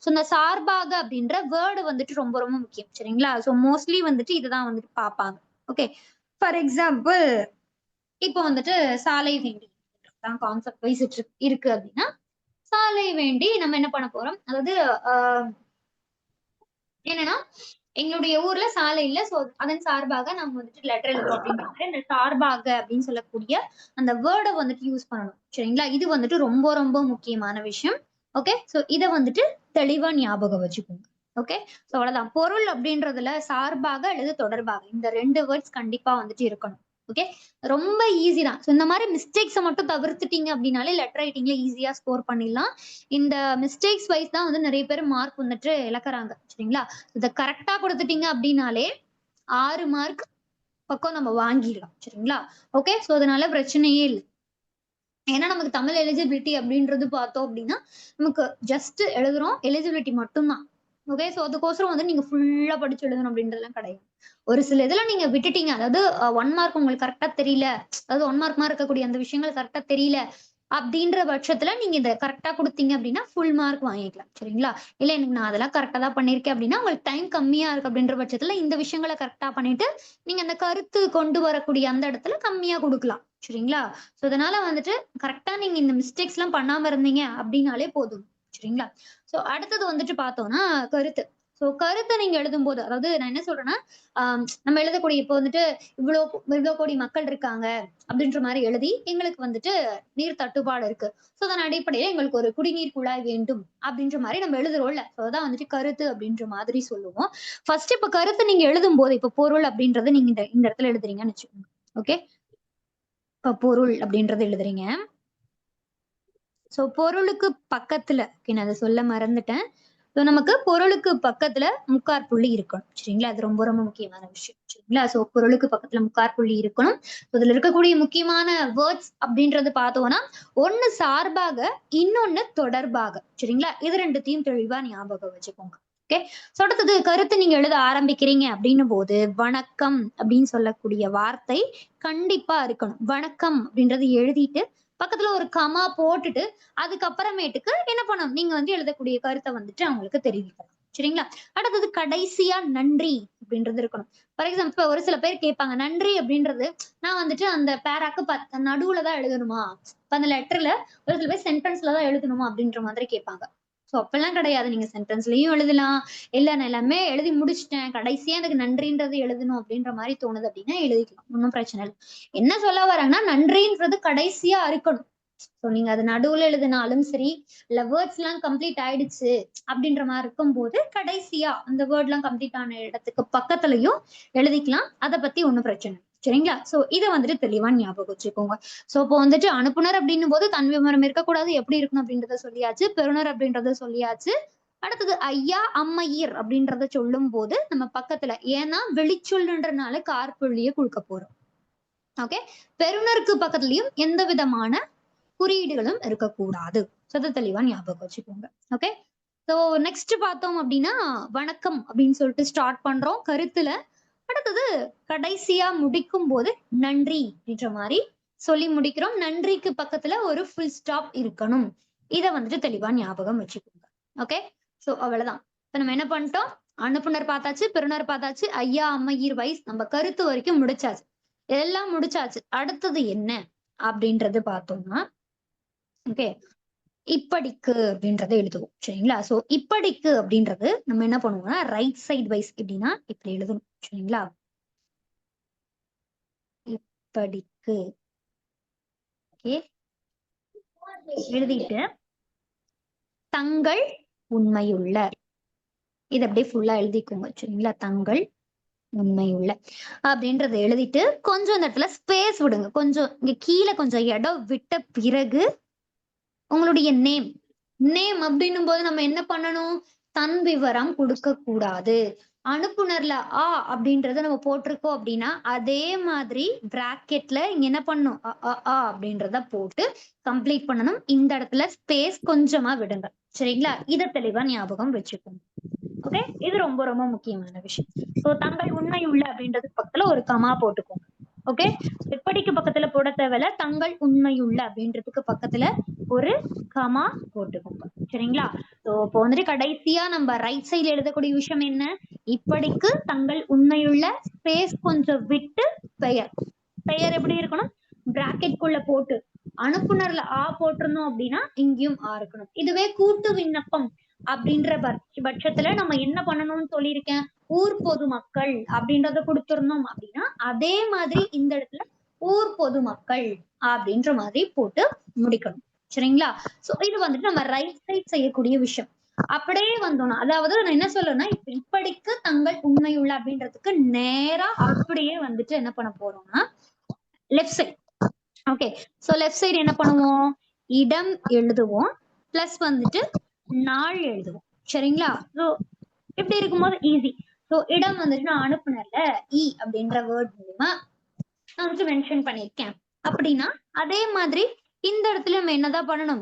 சோ இந்த சார்பாக அப்படின்ற வேர்டு வந்துட்டு ரொம்ப ரொம்ப முக்கியம். சரிங்களா? சோ மோஸ்ட்லி வந்துட்டு இதுதான் வந்துட்டு பார்ப்பாங்க. ஓகே, ஃபார் எக்ஸாம்பிள் இப்போ வந்துட்டு சாலை வேண்டி தான் கான்செப்ட் வைஸ் இருக்கு அப்படின்னா, சாலை வேண்டி நம்ம என்ன பண்ண போறோம், அதாவது என்னன்னா எங்களுடைய ஊர்ல சாலை இல்ல. சோ அதன் சார்பாக நம்ம வந்துட்டு லெட்டர் எழுதுறோம் அப்படின்ற மாதிரி அந்த சார்பாக அப்படின்னு சொல்லக்கூடிய அந்த வேர்டை வந்துட்டு யூஸ் பண்ணணும். சரிங்களா? இது வந்துட்டு ரொம்ப ரொம்ப முக்கியமான விஷயம். ஓகே. சோ இத வந்துட்டு தெளிவா ஞாபகம் வச்சுக்கோங்க. ஓகே. சோ அவ்வளவுதான். பொருள் அப்படின்றதுல சார்பாக அல்லது தொடர்பாக இந்த 2 வேர்ட்ஸ் கண்டிப்பா வந்துட்டு இருக்கணும். ஓகே. ரொம்ப ஈஸி தான். சோ இந்த மாதிரி மிஸ்டேக்ஸ மட்டும் தவிர்த்துட்டீங்க அப்படின்னாலே லெட்டர் ரைட்டிங்ல ஈஸியா ஸ்கோர் பண்ணிடலாம். இந்த மிஸ்டேக்ஸ் வைஸ் தான் வந்து நிறைய பேர் மார்க் வந்துட்டு இழக்கறாங்க. சரிங்களா? இத கரெக்ட்டா குடுத்துட்டீங்க அப்படின்னாலே 6 மார்க் பக்கம் நம்ம வாங்கிடலாம். சரிங்களா? ஓகே. சோ அதனால பிரச்சனையே இல்ல. ஏன்னா நமக்கு தமிழ் எலிஜிபிலிட்டி அப்படின்றது பார்த்தோம் அப்படின்னா, நமக்கு ஜஸ்ட் எழுதுறோம். எலிஜிபிலிட்டி மட்டும் தான். ஓகே. சோ அதுக்கோசரம் வந்து நீங்க ஃபுல்லா படிச்சு எழுதணும் அப்படின்றதெல்லாம் கிடையாது. ஒரு சில இதுல நீங்க விட்டுட்டீங்க. அதாவது 1 மார்க் உங்களுக்கு கரெக்ட்டா தெரியல. அதாவது 1 மார்க் மாரி இருக்கக்கூடிய அந்த விஷயங்கள் கரெக்ட்டா தெரியல. அப்படின்ற பட்சத்துல நீங்க இத கரெக்ட்டா குடுத்தீங்க அப்படின்னா, ஃபுல் மார்க் வாங்கிக்கலாம். சரிங்களா? இல்ல எனக்கு நான் அதெல்லாம் கரெக்ட்டா தான் பண்ணியிருக்கேன் அப்படின்னா, உங்களுக்கு டைம் கம்மியா இருக்கு அப்படின்ற பட்சத்துல இந்த விஷயங்கள கரெக்ட்டா பண்ணிட்டு, நீங்க அந்த கருத்து கொண்டு வரக்கூடிய அந்த இடத்துல கம்மியா குடுக்கலாம். சரிங்களா? சோ அதனால வந்துட்டு கரெக்ட்டா நீங்க இந்த மிஸ்டேக்ஸ்லாம் பண்ணாம இருந்தீங்க அப்படின்னாலே போதும். சரிங்களா? சோ அடுத்தது வந்துட்டு பார்த்தோம்னா, கருத்து. சோ கருத்த நீங்க எழுதும்போது, அதாவது நான் என்ன சொல்றேன்னா, நம்ம எழுதக்கூடிய இப்போ வந்துட்டு இவ்ளோ இவ்ளோ கோடி மக்கள் இருக்காங்க அப்படின்ற மாரி எழுதி, எங்களுக்கு வந்துட்டு நீர் தட்டுப்பாடு இருக்கு. சோ அதன் அடிப்படையில எங்களுக்கு ஒரு குடிநீர் குழாய் வேண்டும் அப்படின்ற மாரி நம்ம எழுதுறோம்ல. சோ அதான் வந்துட்டு கருத்து அப்படின்ற மாதிரி சொல்லுவோம். ஃபர்ஸ்ட் இப்ப கருத்து நீங்க எழுதும்போது, இப்ப பொருள் அப்படின்றத நீங்க இந்த இந்த இடத்துல எழுதுறீங்கன்னு வச்சுக்கோங்க. ஓகே. இப்ப பொருள் அப்படின்றது எழுதுறீங்க. சோ பொருளுக்கு பக்கத்துல ஓகே நான் அத சொல்ல மறந்துட்டேன். சோ நமக்கு பொருளுக்கு பக்கத்துல முக்கார் புள்ளி இருக்கணும். சரிங்களா? அது ரொம்ப ரொம்ப முக்கியமான விஷயம். சரிங்களா? சோ பொருளுக்கு பக்கத்துல முக்கார் புள்ளி இருக்கணும். இதுல இருக்கக்கூடிய முக்கியமான வேர்ட்ஸ் அப்படின்றது பார்த்தோம்னா, ஒண்ணு சார்பாக, இன்னொன்னு தொடர்பாக. சரிங்களா? இது 2த்தையும் தெளிவா ஞாபகம் வச்சுக்கோங்க. ஓகே. சோ அடுத்தது கருத்து நீங்க எழுத ஆரம்பிக்கிறீங்க அப்படின்னும் போது, வணக்கம் அப்படின்னு சொல்லக்கூடிய வார்த்தை கண்டிப்பா இருக்கணும். வணக்கம் அப்படின்றத எழுதிட்டு, பக்கத்துல ஒரு கமா போட்டுட்டு, அதுக்கப்புறமேட்டுக்கு என்ன பண்ணணும்? நீங்க வந்து எழுதக்கூடிய கருத்த வந்துட்டு அவங்களுக்கு தெரிவிக்கலாம். சரிங்களா? அடுத்தது கடைசியா நன்றி அப்படின்றது இருக்கணும். ஃபார் எக்ஸாம்பிள் இப்ப ஒரு சில பேர் கேட்பாங்க. நன்றி அப்படின்றது நான் வந்துட்டு அந்த பேராக்கு நடுவுல தான் எழுதணுமா? இப்ப அந்த லெட்டர்ல ஒரு சில பேர் சென்டென்ஸ்ல தான் எழுதணுமா? அப்படின்ற மாதிரி கேட்பாங்க. சோ அப்பல்லாம் கிடையாது. நீங்க சென்டென்ஸ்லயும் எழுதலாம். இல்ல நான் எல்லாமே எழுதி முடிச்சுட்டேன். கடைசியா எனக்கு நன்றின்றது எழுதணும் அப்படின்ற மாரி தோணுது அப்படின்னா எழுதிக்கலாம். ஒண்ணும் பிரச்சனை இல்ல. என்ன சொல்ல வராங்கன்னா, நன்றின்றது கடைசியா இருக்கணும். சோ நீங்க அது நடுவுல எழுதினாலும் சரி, இல்ல வேர்ட்ஸ்லாம் கம்ப்ளீட் ஆயிடுச்சு அப்படின்ற மாரி இருக்கும்போது, கடைசியா அந்த வேர்ட்லாம் கம்ப்ளீட் ஆன இடத்துக்கு பக்கத்துலயும் எழுதிக்கலாம். அத பத்தி ஒண்ணும் பிரச்சனை இல்ல. சரிங்களா? சோ இத வந்துட்டு தெளிவா ஞாபகம் வச்சுக்கோங்க. சோ இப்போ வந்துட்டு அனுப்புனர் அப்படின்னும்போது தன் விவரம் இருக்கக்கூடாது. எப்படி இருக்கணும் அப்படின்றத சொல்லியாச்சு. பெறுநர் அப்படின்றத சொல்லியாச்சு. அடுத்தது ஐயா, அம்மையீர் அப்படின்றத சொல்லும்போது, நம்ம பக்கத்துல ஏன்னா வெளிச்சொல்லுன்றனால காற்புள்ளிய குடுக்க போறோம். ஓகே. பெறுநருக்கு பக்கத்துலயும் எந்த விதமான குறியீடுகளும் இருக்கக்கூடாது. சோ தெளிவா ஞாபகம் வச்சுக்கோங்க. ஓகே. சோ நெக்ஸ்ட் பார்த்தோம் அப்படின்னா, வணக்கம் அப்படின்னு சொல்லிட்டு ஸ்டார்ட் பண்றோம் கருத்துல. அடுத்தது கடைசியா முடிக்கும்போது நன்றி அப்படின்ற மாரி சொல்லி முடிக்கிறோம். நன்றிக்கு பக்கத்துல ஒரு ஃபுல் ஸ்டாப் இருக்கணும். இத வந்துட்டு தெளிவா ஞாபகம் வச்சுக்கோங்க. ஓகே. சோ அவ்வளவுதான். இப்ப நம்ம என்ன பண்ணிட்டோம்? அனுப்புனர் பார்த்தாச்சு, பெறுநர் பார்த்தாச்சு, ஐயா, அம்மையீர் வைஸ் நம்ம கருத்து வரைக்கும் முடிச்சாச்சு. எல்லாம் முடிச்சாச்சு. அடுத்தது என்ன அப்படின்றது பார்த்தோம்னா, ஓகே. இப்படிக்கு அப்படின்றத எழுதுவோம். சரிங்களா? சோ இப்படிக்கு அப்படின்றது நம்ம என்ன பண்ணுவோம்னா, ரைட் சைட் வைஸ் எப்படின்னா இப்படி எழுதணும். சரிங்களா? இப்படிக்கு. ஓகே. எழுதிட்டு, தங்கள் உண்மையுள்ள. இத அப்படியே ஃபுல்லா எழுதிக்கோங்க. சரிங்களா? தங்கள் உண்மையுள்ள அப்படின்றத எழுதிட்டு, கொஞ்சம் இந்த இடத்துல ஸ்பேஸ் விடுங்க. கொஞ்சம் இங்க கீழ கொஞ்சம் இடம் விட்ட பிறகு உங்களுடைய நேம். நேம் அப்படின்னும்போது நம்ம என்ன பண்ணணும்? தன் விவரம் குடுக்கக் கூடாது. அனுப்புனர்ல அப்படின்றத நம்ம போட்டிருக்கோம் அப்படின்னா, அதே மாதிரி பிராக்கெட்ல இங்க என்ன பண்ணணும்? அப்படின்றத போட்டு கம்ப்ளீட் பண்ணணும். இந்த இடத்துல ஸ்பேஸ் கொஞ்சமா விடுங்க. சரிங்களா? இத தெளிவா ஞாபகம் வச்சுக்கோங்க. ஓகே. இது ரொம்ப ரொம்ப முக்கியமான விஷயம். சோ தங்கள் உண்மை உள்ள அப்படின்றதுக்கு பக்கத்துல ஒரு கமா போட்டுக்கோங்க. ஓகே. இப்படிக்கு பக்கத்துல போட தேவையில்ல. தங்கள் உண்மையுள்ள அப்படின்றதுக்கு பக்கத்துல ஒரு கமா போட்டுக்கோங்க. சரிங்களா? சோ இப்போ வந்துட்டு கடைசியா நம்ம ரைட் சைடுல எழுதக்கூடிய விஷயம் என்ன? இப்படிக்கு தங்கள் உண்மையுள்ள ஸ்பேஸ் கொஞ்சம் விட்டு பெயர். பெயர் எப்படி இருக்கணும்? பிராக்கெட் குள்ள போட்டு அனுப்புனர்ல ஆ போட்டிருந்தோம் அப்படின்னா இங்கேயும் ஆ இருக்கணும். இதுவே கூட்டு விண்ணப்பம் அப்படின்ற பட்சத்துல நம்ம என்ன பண்ணணும்னு சொல்லியிருக்கேன்? ஊர் பொதுமக்கள் அப்படின்றத கொடுத்திருந்தோம் அப்படின்னா அதே மாதிரி இந்த இடத்துல ஊர் பொதுமக்கள் அப்படின்ற மாதிரி போட்டு முடிக்கணும். சரிங்களா? சோ இது வந்துட்டு நம்ம ரைட் சைட் செய்யக்கூடிய விஷயம். அப்படியே வந்தோம்னா அதாவது நான் என்ன சொல்றேன்னா இப்படிக்கு தங்கள் உண்மையுள்ள அப்படின்றதுக்கு நேரா அப்படியே வந்துட்டு என்ன பண்ண போறோம்னா left side. Okay. So left side என்ன பண்ணுவோம்? இடம் எழுதுவோம். பிளஸ் வந்துட்டு நாள் எழுதுவோம். சரிங்களா? சோ இப்படி இருக்கும்போது ஈஸி. சோ இடம் வந்துட்டு நான் அனுப்புனேன்ல அப்படின்ற வேர்ட் மூலமா நான் வந்துட்டு மென்ஷன் பண்ணியிருக்கேன். அப்படின்னா அதே மாதிரி இந்த இடத்துல நம்ம என்னதான் பண்ணணும்?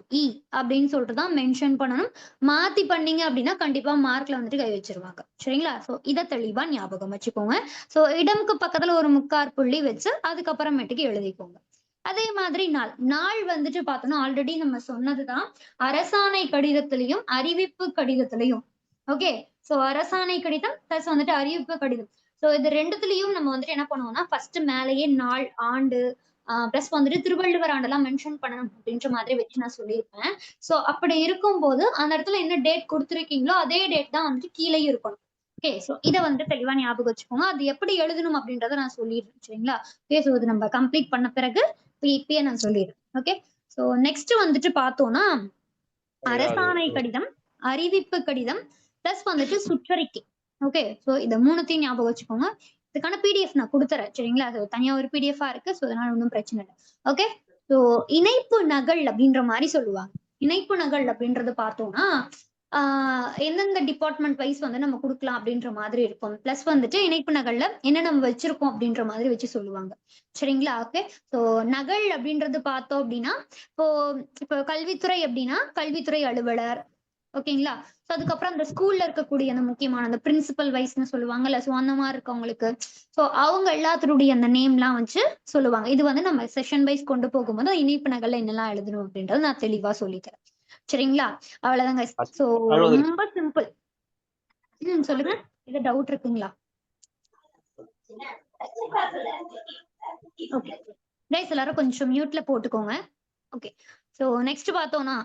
அப்படின்னு சொல்லிட்டு தான் மென்ஷன் பண்ணணும். மாத்தி பண்ணீங்க அப்படின்னா கண்டிப்பா மார்க்ல வந்துட்டு கை வச்சிருவாங்க. சரிங்களா? சோ இத தெளிவா ஞாபகம் வச்சுக்கோங்க. சோ இடம்க்கு பக்கத்துல ஒரு முக்கார் புள்ளி வச்சு அதுக்கப்புறமேட்டுக்கு எழுதிக்கோங்க. அதே மாதிரி நாள். நாள் வந்துட்டு பார்த்தோம்னா ஆல்ரெடி நம்ம சொன்னதுதான். அரசாணை கடிதத்திலையும், அறிவிப்பு கடிதத்திலையும். ஓகே. சோ அரசாணை கடிதம் பிளஸ் வந்துட்டு அறிவிப்பு கடிதம். சோ இது 2த்துலயும் நம்ம வந்துட்டு என்ன பண்ணுவோம்னா, ஃபர்ஸ்ட் மேலேயே நாள், ஆண்டு, பிளஸ் வந்துட்டு திருவள்ளுவர் ஆண்டெல்லாம் மென்ஷன் பண்ணணும் அப்படின்ற மாதிரி வச்சு நான் சொல்லியிருப்பேன். சோ அப்படி இருக்கும்போது அந்த இடத்துல என்ன டேட் குடுத்திருக்கீங்களோ, அதே டேட் தான் வந்துட்டு கீழயும் இருக்கணும். ஓகே. சோ இத வந்துட்டு தெளிவா ஞாபகம் வச்சுக்கோங்க. அது எப்படி எழுதணும் அப்படின்றத நான் சொல்லிடுறேன். சரிங்களா? ஓகே. சோ இது நம்ம கம்ப்ளீட் பண்ண பிறகு இப்பயே நான் சொல்லிடுறேன். ஓகே. சோ நெக்ஸ்ட் வந்துட்டு பார்த்தோம்னா, அரசாணை கடிதம், அறிவிப்பு கடிதம், பிளஸ் வந்துட்டு சுற்றறிக்கை. ஓகே. சோ இத 3த்தையும் ஞாபகம் வச்சுக்கோங்க. இதுக்கான பிடிஎஃப் நான் குடுத்துறேன். சரிங்களா? அது தனியா ஒரு பிடிஎஃபா இருக்கு. சோ அதனால ஒண்ணும் பிரச்சனை இல்ல. ஓகே. சோ இணைப்பு நகல் அப்படின்ற மாரி சொல்லுவாங்க. இணைப்பு நகல் அப்படின்றது பார்த்தோம்னா, ஆ எந்தெந்த டிபார்ட்மெண்ட் வைஸ் வந்து நம்ம குடுக்கலாம் அப்படின்ற மாதிரி இருக்கும். பிளஸ் வந்துட்டு இணைப்பு நகல்ல என்ன நம்ம வச்சிருக்கோம் அப்படின்ற மாதிரி வச்சு சொல்லுவாங்க. சரிங்களா? ஓகே. சோ நகல் அப்படின்றது பார்த்தோம் அப்படின்னா, இப்போ இப்போ கல்வித்துறை அப்படின்னா, கல்வித்துறை அலுவலர். ஓகேங்களா? சோ அதுக்கப்புறம் அந்த ஸ்கூல்ல இருக்கக்கூடிய அந்த முக்கியமான அந்த பிரின்சிபல் வைஸ்ன்னு சொல்லுவாங்கல்ல. சோ அந்த மாரி இருக்கவங்களுக்கு. சோ அவங்க எல்லாத்துடைய அந்த நேம்லாம் வச்சு சொல்லுவாங்க. இது வந்து நம்ம செஷன் வைஸ் கொண்டு போகும்போது இணைப்பு நகல்ல என்னலாம் எழுதணும் அப்படின்றத நான் தெளிவா சொல்லி தரேன். சரிங்களா? அவ்வளவுதாங்க. சோ ரொம்ப சிம்பிள். சொல்லுங்க. இது டவுட் இருக்குங்களா? ஓகே. கைஸ் எல்லாரும் கொஞ்சம் மியூட்ல போட்டுக்கோங்க. ஓகே. சோ நெக்ஸ்ட் பார்த்தோம்னா,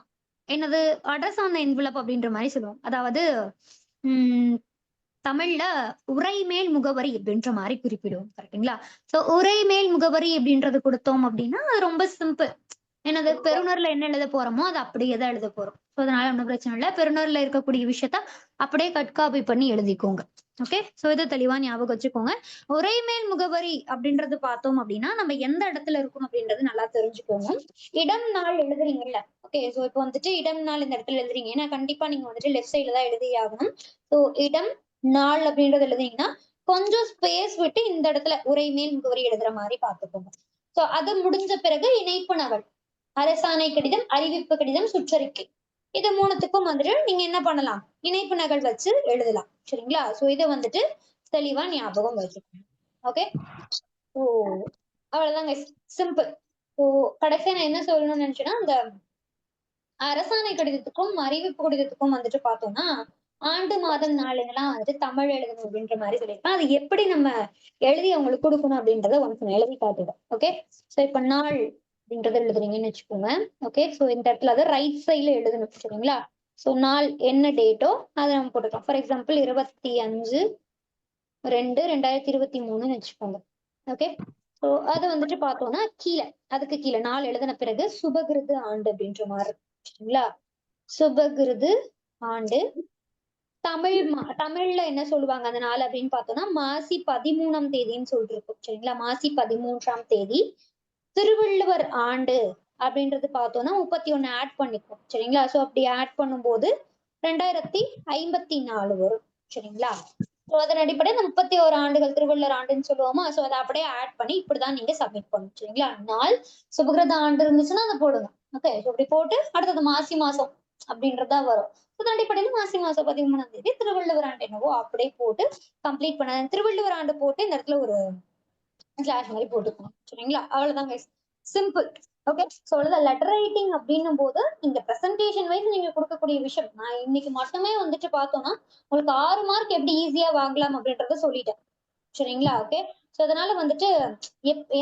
என்னது அட்ரஸ் ஆன் த என்வலப் அப்படின்ற மாரி சொல்லுவோம். அதாவது ம் தமிழ்ல உரைமேல் முகவரி அப்படின்ற மாரி குறிப்பிடுவோம். கரெக்ட்டுங்களா? சோ உரைமேல் முகவரி அப்படின்றது குடுத்தோம் அப்படின்னா, அது ரொம்ப சிம்பிள். என்னது பெறுநர்ல என்ன எழுத போறோமோ, அத அப்படியே தான் எழுத போறோம். சோ அதனால ஒண்ணும் பிரச்சனை இல்ல. பெறுநர்ல இருக்கக்கூடிய விஷயத்த அப்படியே கட் காப்பி பண்ணி எழுதிக்கோங்க. ஓகே. சோ இத தெளிவா ஞாபகம் வச்சுக்கோங்க. உரைமேல் முகவரி அப்படின்றது பார்த்தோம் அப்படின்னா, நம்ம எந்த இடத்துல இருக்கோம் அப்படின்றது நல்லா தெரிஞ்சுக்கோங்க. இடம், நாள் எழுதுறீங்கல்ல. ஓகே. சோ இப்போ வந்துட்டு இடம், நாள் இந்த இடத்துல எழுதுறீங்க. ஏன்னா கண்டிப்பா நீங்க வந்துட்டு லெஃப்ட் சைடுல தான் எழுதியே ஆகணும். சோ இடம், நாள் அப்படின்றது எழுதுனீங்கன்னா, கொஞ்சம் ஸ்பேஸ் விட்டு இந்த இடத்துல உரைமேல் முகவரி எழுதுற மாரி பார்த்துக்கோங்க. சோ அது முடிஞ்ச பிறகு இணைப்பு நகல். அரசாணை கடிதம், அறிவிப்பு கடிதம், சுற்றறிக்கை. இது 3த்துக்கும் வந்துட்டு நீங்க என்ன பண்ணலாம்? இணைப்பு நகல் வச்சு எழுதலாம். சரிங்களா? சோ இத வந்துட்டு தெளிவா ஞாபகம் வச்சுக்கோங்க. ஓகே. ஓ அவ்வளவுதாங்க. சிம்பிள். இப்போ கடைசியா நான் என்ன சொல்லணும்னு நினைச்சேன்னா, அந்த அரசாணை கடிதத்துக்கும், அறிவிப்பு கடிதத்துக்கும் வந்துட்டு பார்த்தோம்னா, ஆண்டு, மாதம், நாள் இதெல்லாம் வந்துட்டு தமிழ் எழுதணும் அப்படின்ற மாரி சொல்லியிருப்பேன். அது எப்படி நம்ம எழுதி அவங்களுக்கு குடுக்கணும் அப்படின்றத ஒன்ஸ் நான் எழுதி காட்டுறேன். ஓகே. சோ இப்ப நாள் அப்படின்றத எழுதுறீங்கன்னு வச்சுக்கோங்க. ஓகே. சோ இந்த இடத்துல அத ரைட் சைடுல எழுதணும். சரிங்களா? சோ நாள் என்ன டேட்டோ அத நம்ம போட்டுக்கலாம். ஃபார் எக்ஸாம்பிள் 25/2/2023ன்னு வச்சுக்கோங்க. ஓகே. சோ அது வந்துட்டு பார்த்தோம்னா அதுக்கு கீழ நாள் எழுதின பிறகு சுபகிருது ஆண்டு அப்படின்ற மாரி. சரிங்களா? சுபகிருது ஆண்டு. தமிழ்ல என்ன சொல்லுவாங்க அந்த நாள் அப்படின்னு பார்த்தோம்னா, மாசி 13ஆம் தேதின்னு சொல்லிட்டு இருக்கும். சரிங்களா? மாசி 13ஆம் தேதி. திருவள்ளுவர் ஆண்டு அப்படின்றது பார்த்தோம்னா 31 ஆட் பண்ணிக்குவோம். சரிங்களா? சோ அப்படி ஆட் பண்ணும்போது 2054 வரும். சரிங்களா? சோ அதன் அடிப்படையில 31 ஆண்டுகள் திருவள்ளுவர் ஆண்டுன்னு சொல்லுவோமா? சோ அத அப்படியே ஆட் பண்ணி இப்படிதான் நீங்க சப்மிட் பண்ணணும். சரிங்களா? நாள் சுபகிருத ஆண்டு இருந்துச்சுன்னா அத போடுங்க. ஓகே. சோ இப்படி போட்டு அடுத்தது மாசி மாசம் அப்படின்றது தான் வரும். அதன் அடிப்படையில மாசி மாசம் 13ஆம் தேதி திருவள்ளுவர் ஆண்டு என்னவோ அப்படியே போட்டு கம்ப்ளீட் பண்ண திருவள்ளுவர் ஆண்டு போட்டு இந்த இடத்துல ஒரு ஸ்லாஷ் மாரி போட்டுக்கணும். சரிங்களா? அவ்வளவுதான் கைஸ். சிம்பிள். ஓகே. சோ அவ்வளவுதான். லெட்டர் ரைட்டிங் அப்படின்னும் போது இந்த பிரசன்டேஷன் வைஸ் நீங்க குடுக்கக்கூடிய விஷயம். நான் இன்னைக்கு மட்டுமே வந்துட்டு பார்த்தோம்னா, உங்களுக்கு 6 மார்க் எப்படி ஈஸியா வாங்கலாம் அப்படின்றத சொல்லிட்டேன். சரிங்களா? ஓகே. சோ அதனால வந்துட்டு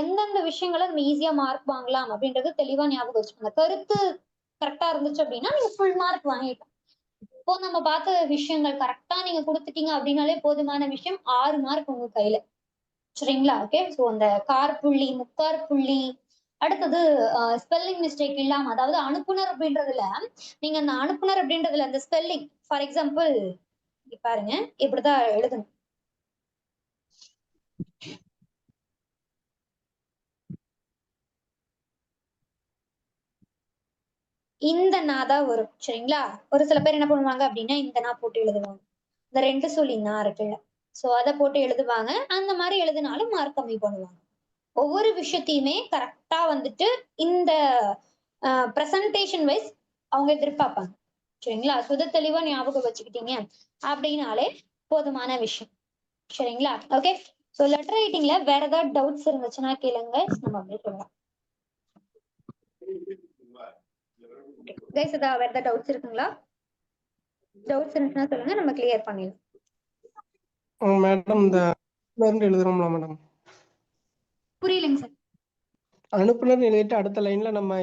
எந்தெந்த விஷயங்கள நம்ம ஈஸியா மார்க் வாங்கலாம் அப்படின்றது தெளிவா ஞாபகம் வச்சுக்கோங்க. கருத்து கரெக்ட்டா இருந்துச்சு அப்படின்னா நீங்க ஃபுல் மார்க் வாங்கிடலாம். இப்போ நம்ம பார்த்த விஷயங்கள் கரெக்ட்டா நீங்க குடுத்துட்டீங்க அப்படின்னாலே போதுமான விஷயம். 6 மார்க் உங்க கையில. சரிங்களா? ஓகே. சோ அந்த காற்புள்ளி, முக்காற்புள்ளி, அடுத்தது ஸ்பெல்லிங் மிஸ்டேக் இல்லாம, அதாவது அனுப்புனர் அப்படின்றதுல, நீங்க அந்த அனுப்புனர் அப்படின்றதுல அந்த ஸ்பெல்லிங் ஃபார் எக்ஸாம்பிள் இங்க பாருங்க. இப்படிதான் எழுதணும். இந்த நா தான் வரும். சரிங்களா? ஒரு சில பேர் என்ன பண்ணுவாங்க அப்படின்னா, இந்த நா போட்டு எழுதுவாங்க. இந்த 2 சுழி நா இருக்குல்ல. சோ அத போட்டு எழுதுவாங்க. அந்த மாரி எழுதினாலும் மார்க் கம்மி பண்ணுவாங்க. ஒவ்வொரு விஷயத்தையுமே கரெக்ட்டா வந்துட்டு இந்த பிரசன்டேஷன் வைஸ் அவங்க எதிர்பார்ப்பாங்க. சரிங்களா? சுத தெளிவா ஞாபகம் வச்சுக்கிட்டீங்க அப்படின்னாலே போதுமான விஷயம். சரிங்களா? ஓகே. சோ லெட்டர் ரைட்டிங்ல வேற ஏதாவது டவுட்ஸ் இருந்துச்சுன்னா கேளுங்க. நம்ம அப்படியே சொல்லலாம். கைஸ் வேற ஏதாவது டவுட்ஸ் இருக்குங்களா? டவுட்ஸ் இருந்துச்சுன்னா சொல்லுங்க. நம்ம கிளியர் பண்ணிடலாம். மேடம் இந்த எழுதுறோம்ல மேடம், புரியலைங்க சார். அனுப்புனர் எழுதிட்டு அடுத்த லைன்ல நம்ம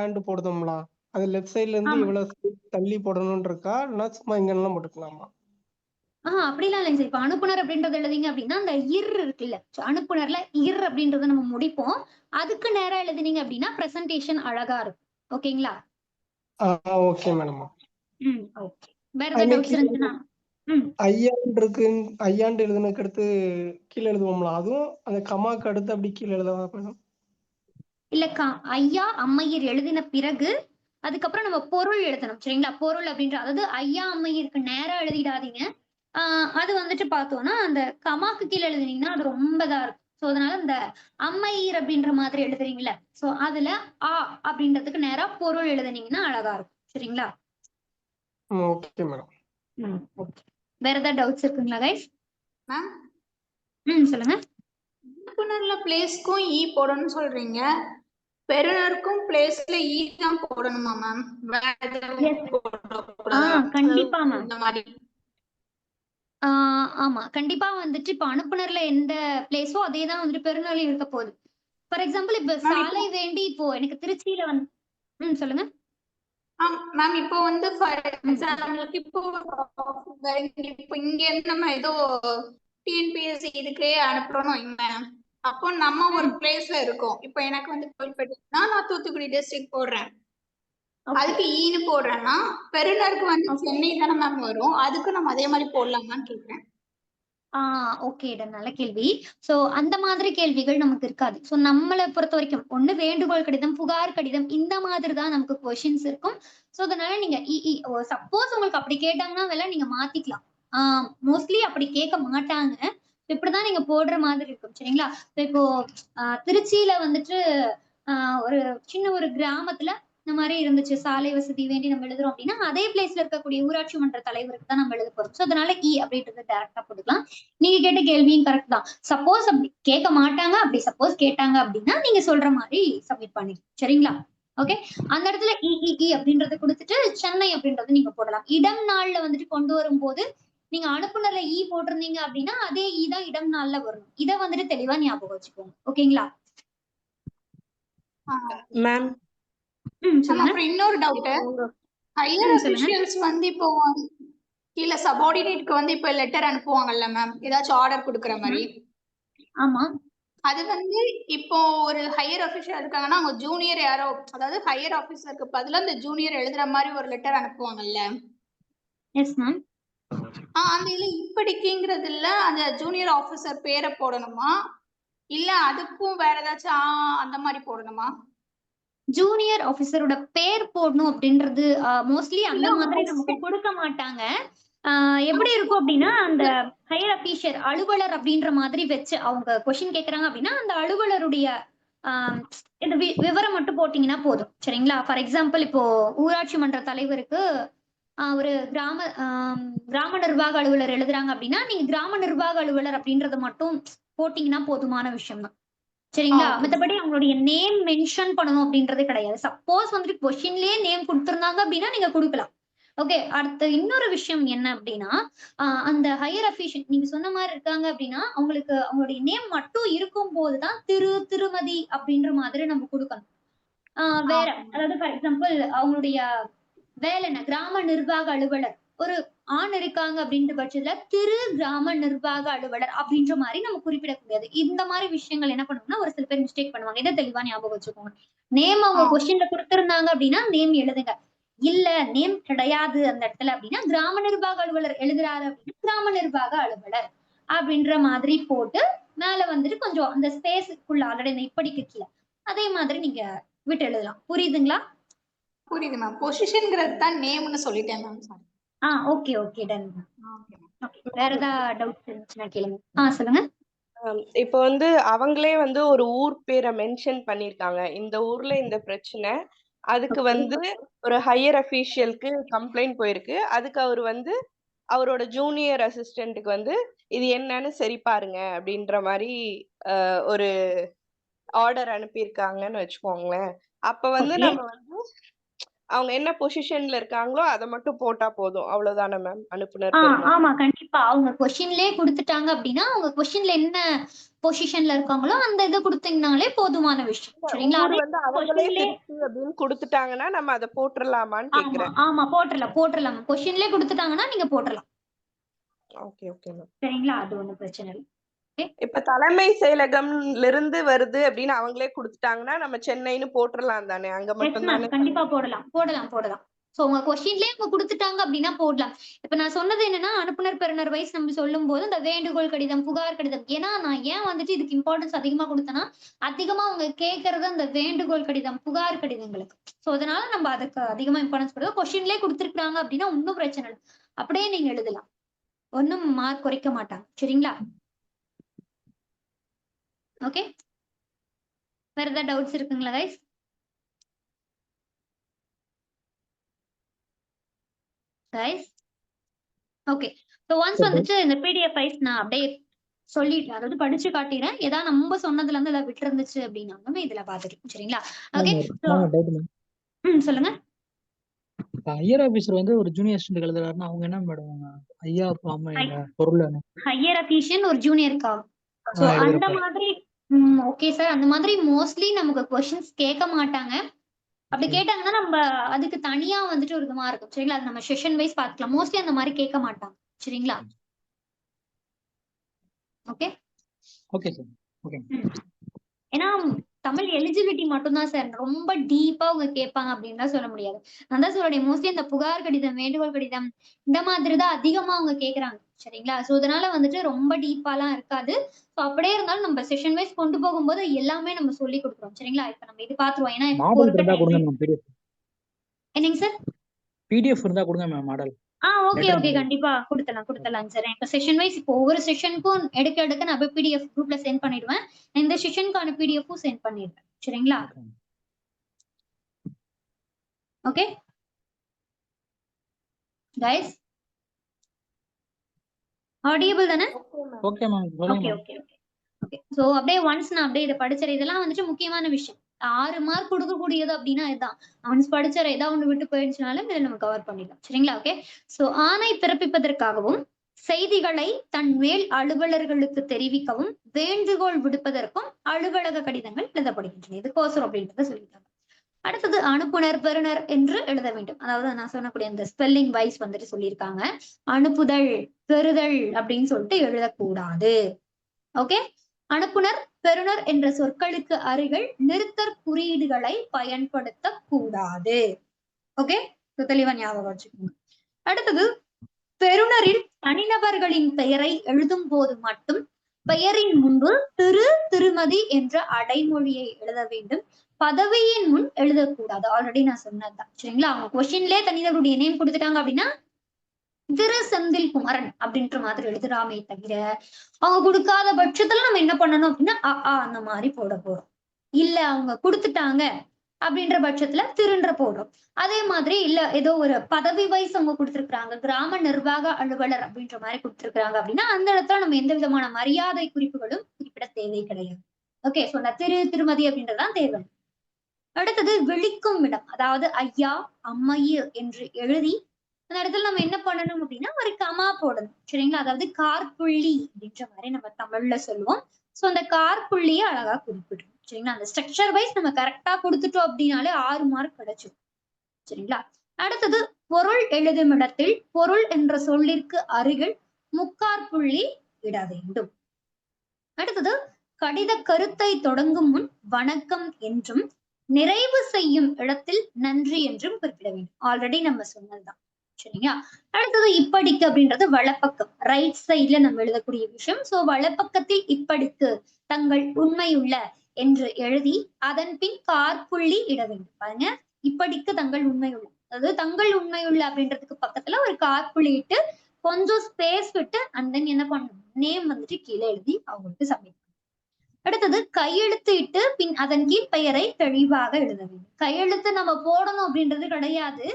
ஆண்ட் போடுதோம்ல, அது லெஃப்ட் சைடுல இருந்து ஆமா. இவ்வளவு தள்ளி போடணும்னு இருக்கா, இல்லைன்னா சும்மா இங்கெல்லாம் போட்டுக்கலாமா? அப்படிலாம் இல்லைங்க சார். இப்ப அனுப்புனர் அப்படின்றது எழுதிங்க அப்படின்னா, அந்த இர் இருக்குல்ல. அனுப்புனர்ல இர் அப்படின்றத நம்ம முடிப்போம். அதுக்கு நேரா எழுதினீங்க அப்படின்னா, பிரசன்டேஷன் அழகா இருக்கும். ஓகேங்களா? Okay madam. ஓகே. வேற ஏதாவது டவுட்ஸ் இருந்துச்சுன்னா ஐயாண்டு இருக்கு, ஐயாண்டு எழுதுனதுக்கு அடுத்து கீழே எழுதுவோம்ல, அதுவும் அந்த கமாக்கு அடுத்து அப்படி கீழே எழுதவா மேடம்? இல்லக்கா, ஐயா அம்மையர் எழுதின பிறகு அதுக்கப்புறம் நம்ம பொருள் எழுதணும். சரிங்களா? பொருள் அப்படின்ற அதாவது ஐயா அம்மையருக்கு நேரா எழுதிடாதீங்க. அது வந்துட்டு பார்த்தோம்னா, அந்த கமாக்கு கீழ எழுதுனீங்கன்னா, அது ரொம்ப இதா இருக்கும். சோ அதனால இந்த அம்மையீர் அப்படின்ற மாதிரி எழுதுறீங்கல்ல, சோ அதுல ஆ அப்படின்றதுக்கு நேரா பொருள் எழுதுனீங்கன்னா அழகா இருக்கும். சரிங்களா? Okay madam. ஓகே. வேற ஏதாவது டவுட்ஸ் இருக்குங்களா கைஸ்? மேம் சொல்லுங்க. அனுப்புனர்ல பிளேஸ்க்கும் ஈ போடணும்னு சொல்றீங்க. பெறுநருக்கும் பிளேஸ்ல ஈ தான் போடணுமா மேம்? வேற எதுவும் போடக்கூடாதா? கண்டிப்பா மேம். இந்த மாதிரி. ஆமா. கண்டிப்பா வந்துட்டு இப்ப அனுப்புனர்ல எந்த பிளேஸோ அதே தான் வந்துட்டு பெருநாளில் இருக்க போகுது. ஃபார் எக்ஸாம்பிள் இப்ப மேம் சாலை வேண்டி இப்போ எனக்கு திருச்சியில சொல்லுங்க. மேம் இப்போ வந்து ஃபார் ம். எக்ஸாம்பிளுக்கு இப்போ இங்க இருந்து நம்ம ஏதோ டிஎன்பிஎஸ்சி இதுக்கே அனுப்புறோம்னு வைங்களேன். அப்போ நம்ம ஒரு பிளேஸ்ல இருக்கோம். இப்போ எனக்கு வந்து கோயில்பேட்டைனா நான் தூத்துக்குடி டிஸ்ட்ரிக்ட் போடுறேன். அதுக்கு ஈன்னு போடுறேன்னா பெருநருக்கு வந்து சென்னை தானே மேம் வரும். அதுக்கு நம்ம அதே மாதிரி போடலாமான்னு கேக்குறேன். ஓகே. நல்ல கேள்வி. சோ அந்த மாதிரி கேள்விகள் நமக்கு இருக்காது. சோ நம்மள பொறுத்தவரைக்கும் ஒண்ணு வேண்டுகோள் கடிதம், புகார் கடிதம் இந்த மாதிரி தான் நமக்கு கொஸ்டின்ஸ் இருக்கும். சோ அதனால நீங்க சப்போஸ் உங்களுக்கு அப்படி கேட்டாங்கன்னா வேணா நீங்க மாத்திக்கலாம். ஆ மோஸ்ட்லி அப்படி கேட்க மாட்டாங்க. இப்படிதான் நீங்க போடுற மாதிரி இருக்கும். சரிங்களா? இப்போ திருச்சியில வந்துட்டு ஒரு சின்ன ஒரு கிராமத்துல இந்த மாரி இருந்துச்சு. சாலை வசதி வேண்டி நம்ம எழுதுறோம் அப்படின்னா, அதே பிளேஸ்ல இருக்கக்கூடிய ஊராட்சி மன்ற தலைவருக்கு தான் நம்ம எழுத போறோம். சோ அதனால அப்படின்றத டைரக்ட்டா போட்டுக்கலாம். நீங்க கேட்ட கேள்வியும் கரெக்ட் தான். சப்போஸ் அப்படி கேட்க மாட்டாங்க. அப்படி சப்போஸ் கேட்டாங்க அப்படின்னா, நீங்க சொல்ற மாரி சப்மிட் பண்ணிக்கலாம். சரிங்களா? ஓகே. அந்த இடத்துல அப்படின்றத குடுத்துட்டு, சென்னை அப்படின்றத நீங்க போடலாம். இடம் நாள்ல வந்துட்டு கொண்டு வரும்போது, நீங்க அனுப்புனர்ல போட்டிருந்தீங்க அப்படின்னா, அதே தான் இடம் நாள்ல வரணும். இத வந்துட்டு தெளிவா ஞாபகம் வச்சுக்கோங்க. ஓகேங்களா? மேம் சொல்லுங்க. அப்புறம் இன்னொரு டவுட். ஹையர் அபிஷியல்ஸ் வந்து இப்போ கீழ சபார்டினேட்க்கு வந்து இப்போ லெட்டர் அனுப்புவாங்கல்ல மேம், ஏதாச்சும் ஆர்டர் கொடுக்குற மாதிரி. ஆமா. அது வந்து இப்போ ஒரு ஹையர் அபிஷியல் இருக்காங்கன்னா அவங்க ஜூனியர் யாரோ, அதாவது ஹையர் ஆபீசருக்கு பதிலா இந்த ஜூனியர் எழுதுற மாதிரி ஒரு லெட்டர் அனுப்புவாங்கல்ல. Yes ma'am. அந்த இதுல இப்படிக்குங்கிறது இல்ல, அந்த ஜூனியர் ஆபீசர் பேரை போடணுமா இல்ல அதுக்கும் வேற ஏதாச்சும் அந்த மாதிரி போடணுமா? ஜூனியர் ஆபீசரோட பேர் போடணும் அப்படின்றது மோஸ்ட்லி அந்த மாதிரி நமக்கு கொடுக்க மாட்டாங்க. எப்படி இருக்கும் அப்படின்னா, அந்த ஹையர் அபிஷியல் அலுவலர் அப்படின்ற மாதிரி வச்சு அவங்க கொஸ்டின் கேட்கறாங்க அப்படின்னா, அந்த அலுவலருடைய இந்த விவரம் மட்டும் போட்டீங்கன்னா போதும். சரிங்களா? ஃபார் எக்ஸாம்பிள் இப்போ ஊராட்சி மன்ற தலைவருக்கு ஒரு கிராம நிர்வாக அலுவலர் எழுதுறாங்க அப்படின்னா, நீங்க கிராம நிர்வாக அலுவலர் அப்படின்றத மட்டும் போட்டீங்கன்னா போதுமான விஷயம் தான். சரிங்களா? மத்தபடி அவங்களுடைய நேம் மென்ஷன் பண்ணணும் அப்படின்றது கிடையாது. சப்போஸ் வந்துட்டு கொஸ்டின்லயே நேம் குடுத்திருந்தாங்க அப்படின்னா நீங்க குடுக்கலாம். ஓகே. அடுத்த இன்னொரு விஷயம் என்ன அப்படின்னா, அந்த ஹையர் அஃபிஷியல் நீங்க சொன்ன மாரி இருக்காங்க அப்படின்னா, அவங்களுக்கு அவங்களுடைய நேம் மட்டும் இருக்கும்போது தான் திரு, திருமதி அப்படின்ற மாதிரி நம்ம குடுக்கணும். வேற அதாவது ஃபார் எக்ஸாம்பிள் அவங்களுடைய வேலை என்ன? கிராம நிர்வாக அலுவலர். ஒரு ஆண் இருக்காங்க அப்படின்ற பட்சத்துல திரு கிராம நிர்வாக அலுவலர் அப்படின்ற மாரி நம்ம குறிப்பிடக் கூடாது. இந்த மாரி விஷயங்கள் என்ன பண்ணுவாங்கன்னா, ஒரு சில பேர் மிஸ்டேக் பண்ணுவாங்க. இத தெளிவா ஞாபகம் வச்சுக்கோங்க. நேம் அவங்க கொஸ்டின்ல குடுத்திருந்தாங்க அப்படின்னா, நேம் எழுதுங்க. இல்ல நேம் கிடையாது அந்த இடத்துல அப்படின்னா, கிராம நிர்வாக அலுவலர் எழுதுறாரு அப்படின்னா, கிராம நிர்வாக அலுவலர் அப்படின்ற மாதிரி போட்டு, மேல வந்துட்டு கொஞ்சம் அந்த ஸ்பேஸ்க்குள்ள ஆல்ரெடி இந்த இப்படிக்கு கீழ. அதே மாதிரி நீங்க விட்டு எழுதலாம். புரியுதுங்களா? புரியுது மேம். பொசிஷன்ங்கிறது தான் நேம்னு சொல்லிட்டேன் ma'am. Sorry. Okay, okay. Done. Okay ma'am. Okay. வேற ஏதாவது டவுட்ஸ் இருந்துச்சுன்னா கேளுங்க. சொல்லுங்க. இப்போ வந்து அவங்களே வந்து ஒரு ஊர் பேரை மென்ஷன் பண்ணிருக்காங்க. இந்த ஊர்ல இந்த பிரச்சனை. அதுக்கு ஓகே. வந்து ஒரு ஹையர் அஃபீஷியலுக்கு கம்ப்ளைண்ட் போயிருக்கு. அதுக்கு அவரு வந்து அவரோட ஜூனியர் அசிஸ்டன்ட்க்கு வந்து இது என்னன்னு சரி பாருங்க அப்படின்ற மாரி ஒரு ஆர்டர் அனுப்பியிருக்காங்கன்னு வச்சுக்கோங்களேன். அப்ப வந்து ஓகே. நம்ம வந்து அவங்க என்ன பொசிஷன்ல இருக்காங்களோ அத மட்டும் போட்டா போதும். அவ்வளவுதானே மேம்? அனுப்புனர், பெறுநர். ஆமா. கண்டிப்பா. அவங்க கொஸ்டின்லயே குடுத்துட்டாங்க அப்படின்னா, அவங்க கொஸ்டின்ல என்ன பொசிஷன்ல இருக்காங்களோ, அந்த இத குடுத்தீங்கனாலே போதுமான விஷயம். சரிங்களா? ஊர் அதே வந்து அவங்களே கொஸ்டின்லயே திருச்சி அப்படின்னு குடுத்துட்டாங்கன்னா நம்ம அத போட்டுறலாமான்னு கேக்குறேன். ஆமா. போட்டுறலாம். கொஸ்டின்லயே குடுத்துட்டாங்கன்னா நீங்க போட்டுறலாம். Okay, okay ma'am. சரிங்களா? அது ஒண்ணும் பிரச்சனை இல்ல. ஓகே. இப்ப தலைமை செயலகம்ல இருந்து வருது அப்படின்னு அவங்களே குடுத்துட்டாங்கன்னா நம்ம சென்னைன்னு போட்டுறலாம் தானே? அங்க எஸ் மட்டும் மேம். தானே கண்டிப்பா போடலாம். சோ உங்க கொஸ்டின்லயே அவங்க குடுத்துட்டாங்க அப்படின்னா போடலாம். இப்ப நான் சொன்னது என்னன்னா, அனுப்புனர் பெறுநர் வைஸ் நம்ம சொல்லும்போது, இந்த வேண்டுகோள் கடிதம், புகார் கடிதம். ஏன்னா நான் ஏன் வந்துட்டு இதுக்கு இம்பார்ட்டன்ஸ் அதிகமா குடுத்தேன்னா, அதிகமா அவங்க கேட்கறது அந்த வேண்டுகோள் கடிதம், புகார் கடிதங்களுக்கு. சோ அதனால நம்ம அதுக்கு அதிகமா இம்பார்ட்டன்ஸ் குடுத்தோம். கொஸ்டின்லயே குடுத்திருக்காங்க அப்படின்னா ஒண்ணும் பிரச்சனை இல்ல. அப்படியே நீங்க எழுதலாம். ஒண்ணும் மார்க் குறைக்க மாட்டாங்க. சரிங்களா? ஓகே. வேற ஏதாவது டவுட்ஸ் இருக்குங்களா guys? Guys? Okay. So once வந்துட்டு இந்த பிடிஎஃப் ஃபைல்ஸ் நான் அப்படியே சொல்லிட்டேன். அதாவது படிச்சு காட்டிறேன். ஏதாவது நம்ம சொன்னதுல இருந்து ஏதாவது விட்டு இருந்துச்சு அப்படின்னாலுமே இதுல பாத்துக்கலாம். சரிங்களா? ஓகே. சோ சொல்லுங்க. ஹையர் ஆபீசர் வந்து ஒரு ஜூனியர் அசிஸ்டன்ட் எழுதுறாருன்னா அவங்க என்ன மேடம் ஐயா பொருள் ஹையர் அஃபீஷியல் ஒரு ஜூனியருக்கா? சோ அந்த எழுதுறப்ப மாதிரி ஓகே சார். அந்த மாதிரி மோஸ்ட்லி நமக்கு கொஸ்டின்ஸ் கேட்க மாட்டாங்க. அப்படி கேட்டாங்கன்னா நம்ம அதுக்கு தனியா வந்துட்டு ஒரு விதமா இருக்கும். சரிங்களா? அது நம்ம செஷன் வைஸ் பாத்துக்கலாம். மோஸ்ட்லி அந்த மாதிரி கேட்க மாட்டாங்க. சரிங்களா? ஓகே. Okay sir. ஓகே. ஏன்னா தமிழ் எலிஜிபிலிட்டி மட்டும் தான் சார். ரொம்ப டீப்பா அவங்க கேட்பாங்க அப்படின்னு தான் சொல்ல முடியாது. நான் தான் சொல்றேன் மோஸ்ட்லி இந்த புகார் கடிதம், வேண்டுகோள் கடிதம் இந்த மாதிரி தான் அதிகமா அவங்க கேட்கறாங்க. சரிங்களா? சோ அதனால வந்துட்டு ரொம்ப டீப்பாலாம் இருக்காது. சோ அப்படியே இருந்தாலும் நம்ம செஷன் வைஸ் கொண்டு போகும்போது எல்லாமே நம்ம சொல்லி கொடுக்குறோம். சரிங்களா? இப்ப நம்ம இது பாத்துருவோம். ஏன்னா இப்போ மாடல் இருக்க இருந்தா கொடுங்க டைம் மேம். பிடிஎஃப் என்னங்க சார்? பிடிஎஃப் இருந்தா கொடுங்க மேம் மாடல். ஓகே. கண்டிப்பா குடுத்தலாம் சார். இப்ப செஷன் வைஸ் இப்போ ஒவ்வொரு செஷனுக்கும் எடுக்க நான் போய் பிடிஎஃப் குரூப்ல சென்ட் பண்ணிடுவேன். இந்த செஷனுக்கான பிடிஎஃப்பும் சென்ட் பண்ணிடுவேன். சரிங்களா? ஓகே கைஸ், ஆடியபிள் தானே? Okay ma'am. ஓகே. சோ அப்படியே ஒன்ஸ் நான் அப்படியே இதை படிச்சறேன். இதெல்லாம் வந்துட்டு முக்கியமான விஷயம். 6 மார்க் கொடுக்கக்கூடியது அப்படின்னா இதுதான். ஒன்ஸ் படிச்சற ஏதாவது ஒண்ணு விட்டு போயிடுச்சுனாலும் இதை நம்ம கவர் பண்ணிடலாம். சரிங்களா? ஓகே. சோ ஆணை பிறப்பிப்பதற்காகவும் செய்திகளை தன் மேல் அலுவலர்களுக்கு தெரிவிக்கவும் வேண்டுகோள் விடுப்பதற்கும் அலுவலக கடிதங்கள் எழுதப்படுகின்றன. இதுக்கோசரம் அப்படின்றத சொல்லிட்டாங்க. அடுத்தது அனுப்புனர் பெறுநர் என்று எழுத வேண்டும். அதாவது நான் சொன்னக்கூடிய அந்த ஸ்பெல்லிங் வைஸ் வந்துட்டு சொல்லியிருக்காங்க. அனுப்புதல், பெறுதல் அப்படின்னு சொல்லிட்டு எழுதக்கூடாது. ஓகே. அனுப்புனர் பெறுநர் என்ற சொற்களுக்கு அருகில் நிறுத்தற் குறியீடுகளை பயன்படுத்தக் கூடாது. ஓகே. தெளிவா ஞாபகம் வச்சுக்கோங்க. அடுத்தது பெறுநரில் தனிநபர்களின் பெயரை எழுதும் போது மட்டும் பெயரின் முன்பு திரு, திருமதி என்ற அடைமொழியை எழுத வேண்டும். பதவியின் முன் எழுதக்கூடாது. ஆல்ரெடி நான் சொன்னதுதான். சரிங்களா? அவங்க கொஸ்டின்லயே தனிநபருடைய நேம் கொடுத்துட்டாங்க அப்படின்னா திரு செந்தில் குமரன் அப்படின்ற மாதிரி எழுதுறாமே தவிர அவங்க கொடுக்காத பட்சத்துல நம்ம என்ன பண்ணணும் அப்படின்னா அந்த மாதிரி போட போறோம். இல்ல அவங்க கொடுத்துட்டாங்க அப்படின்ற பட்சத்துல திருன்ற போடுறோம். அதே மாதிரி இல்ல ஏதோ ஒரு பதவி வைஸ் அவங்க கொடுத்திருக்காங்க, கிராம நிர்வாக அலுவலர் அப்படின்ற மாதிரி கொடுத்திருக்காங்க அப்படின்னா அந்த இடத்துல நம்ம எந்த விதமான மரியாதை குறிப்புகளும் குறிப்பிட தேவை கிடையாது. ஓகே. சோ அந்த திரு, திருமதி அப்படின்றதான் தேவை. அடுத்தது விழிக்கும் இடம். அதாவது ஐயா, அம்மையு என்று எழுதி அந்த இடத்துல நம்ம என்ன பண்ணணும் அப்படின்னா ஒரு கமா போடணும். சரிங்களா? அதாவது காற்புள்ளி அப்படின்ற மாதிரி நம்ம தமிழ்ல சொல்லுவோம். சோ அந்த காற்புள்ளியை அழகா குறிப்பிடணும். சரிங்களா? அந்த ஸ்ட்ரக்சர் வைஸ் நம்ம கரெக்டா கொடுத்துட்டோம் அப்படின்னாலே 6 மார்க் கிடைச்சிடும். சரிங்களா? அடுத்தது பொருள் எழுதும் இடத்தில் பொருள் என்ற சொல்லிற்கு அருகில் முக்காற்புள்ளி இட வேண்டும். அடுத்தது கடித கருத்தை தொடங்கும் முன் வணக்கம் என்றும் நிறைவு செய்யும் இடத்தில் நன்றி என்றும் குறிப்பிட வேண்டும். ஆல்ரெடி நம்ம சொன்னதுதான். சரிங்களா? அடுத்தது இப்படிக்கு அப்படின்றது வலப்பக்கம், ரைட் சைட்ல நம்ம எழுதக்கூடிய விஷயம். சோ வலப்பக்கத்தில் இப்படிக்கு தங்கள் உண்மையுள்ள என்று எழுதி அதன் பின் காற்புள்ளி இட வேண்டும். பாருங்க, இப்படிக்கு தங்கள் உண்மையுள்ள, அதாவது தங்கள் உண்மையுள்ள அப்படின்றதுக்கு பக்கத்துல ஒரு காற்புள்ளி இட்டு கொஞ்சம் ஸ்பேஸ் விட்டு அண்ட் தென் என்ன பண்ணணும், நேம் வந்துட்டு கீழே எழுதி அவங்களுக்கு சப்மிட். அடுத்தது கையெழுத்து இட்டு பின் அதன் கீழ் பெயரை தெளிவாக எழுத வேண்டும். கையெழுத்து நம்ம போடணும் அப்படின்றது கிடையாது.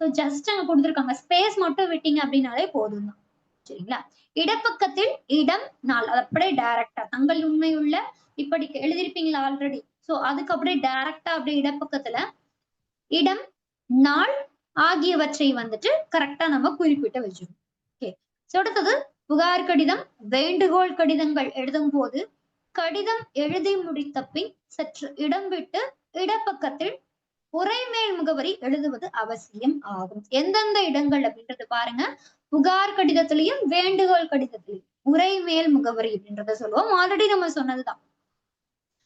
ஸோ ஜஸ்ட் அங்க கொடுத்துருக்காங்க, ஸ்பேஸ் மட்டும் விட்டீங்க அப்படின்னாலே போதும் தான். சரிங்களா? இடப்பக்கத்தில் இடம் நாள், அது அப்படியே டைரக்டா தங்கள் உண்மையுள்ள இப்படி எழுதிருப்பீங்களா ஆல்ரெடி. ஸோ அதுக்கு அப்படியே டைரக்டா அப்படியே இடப்பக்கத்துல இடம் நாள் ஆகியவற்றை வந்துட்டு கரெக்டா நம்ம குறிப்பிட்டு வச்சிருக்கோம். ஓகே. ஸோ அடுத்தது புகார் கடிதம், வேண்டுகோள் கடிதங்கள் எழுதும் போது கடிதம் எழுதி முடித்த பின் சற்று இடம் விட்டு இடப்பக்கத்தில் உரைமேல் முகவரி எழுதுவது அவசியம் ஆகும். எந்தெந்த இடங்கள் அப்படின்றது பாருங்க. புகார் கடிதத்திலையும் வேண்டுகோள் கடிதத்திலையும் உரைமேல் முகவரி அப்படின்றத சொல்லுவோம். ஆல்ரெடி நம்ம சொன்னதுதான்.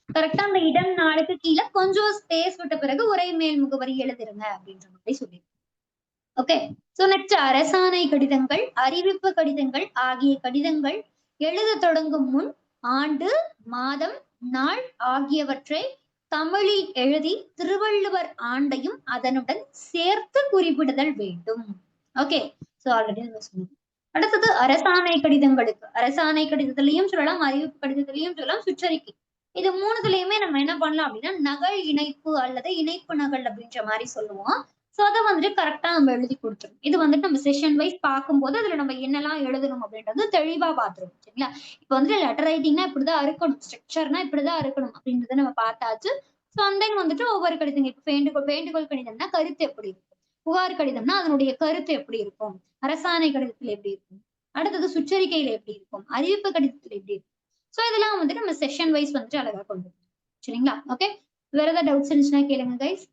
கரெக்டா அந்த இடம் நாளுக்கு கீழே கொஞ்சம் ஸ்பேஸ் விட்ட பிறகு உரைமேல் முகவரி எழுதிருங்க அப்படின்ற மாதிரி சொல்லி. ஓகே. சோ நெக்ஸ்ட் அரசாணை கடிதங்கள், அறிவிப்பு கடிதங்கள் ஆகிய கடிதங்கள் எழுத தொடங்கும் முன் ஆண்டு, மாதம், நாள் ஆகியவற்றை தமிழில் எழுதி திருவள்ளுவர் ஆண்டையும் அதனுடன் சேர்த்து குறிப்பிடுதல் வேண்டும். ஓகே. சோ ஆல்ரெடி நம்ம சொன்னோம். அடுத்தது அரசாணை கடிதங்களுக்கு, அரசாணை கடிதத்திலையும் சொல்லலாம், அறிவிப்பு கடிதத்திலையும் சொல்லலாம், சுற்றறிக்கை, இது மூணுத்துலயுமே நம்ம என்ன பண்ணலாம் அப்படின்னா நகல் இணைப்பு அல்லது இணைப்பு நகல் அப்படின்ற மாதிரி சொல்லுவோம். சோ அதை வந்துட்டு கரெக்டா நம்ம எழுதி கொடுத்துரும். இது வந்துட்டு நம்ம செஷன் வைஸ் பார்க்கும்போது அதுல நம்ம என்னெல்லாம் எழுதணும் அப்படின்றது தெளிவா பார்த்துருவோம். சரிங்களா? இப்ப வந்துட்டு லெட்டர் ரைட்டிங்னா இப்படிதான் இருக்கணும், ஸ்ட்ரக்சர்னா இப்படிதான் இருக்கணும் அப்படின்றத நம்ம பார்த்தாச்சு. சோ அந்த வந்துட்டு ஒவ்வொரு கடிதங்கள், இப்ப வேண்டுகோள் கடிதம்னா கருத்து எப்படி இருக்கும், புகார் கடிதம்னா அதனுடைய கருத்து எப்படி இருக்கும், அரசாணை கடிதத்துல எப்படி இருக்கும், அடுத்தது சுற்றறிக்கையில எப்படி இருக்கும், அறிவிப்பு கடிதத்துல எப்படி இருக்கும். சோ இதெல்லாம் வந்துட்டு நம்ம செஷன் வைஸ் வந்துட்டு அழகா கொண்டு வரோம். சரிங்களா? ஓகே. வேற ஏதாவது டவுட்ஸ் இருந்துச்சுன்னா கேளுங்க கைஸ்.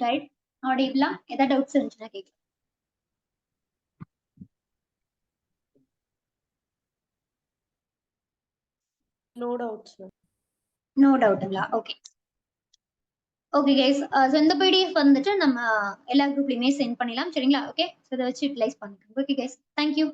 ரைட், ஆடிபிளா? ஏதாவது டவுட்ஸ் இருந்துச்சுன்னா கேட்கலாம். No doubts. நோ டவுட்டுங்களா? ஓகே. ஓகே கைஸ், ஸோ இந்த பிடிஎஃப் வந்துட்டு நம்ம எல்லா குரூப்லயுமே சென்ட் பண்ணிடலாம். சரிங்களா? ஓகே. ஸோ இதை வச்சு யூட்டிலைஸ் பண்ணிக்கோங்க. Okay guys, thank you.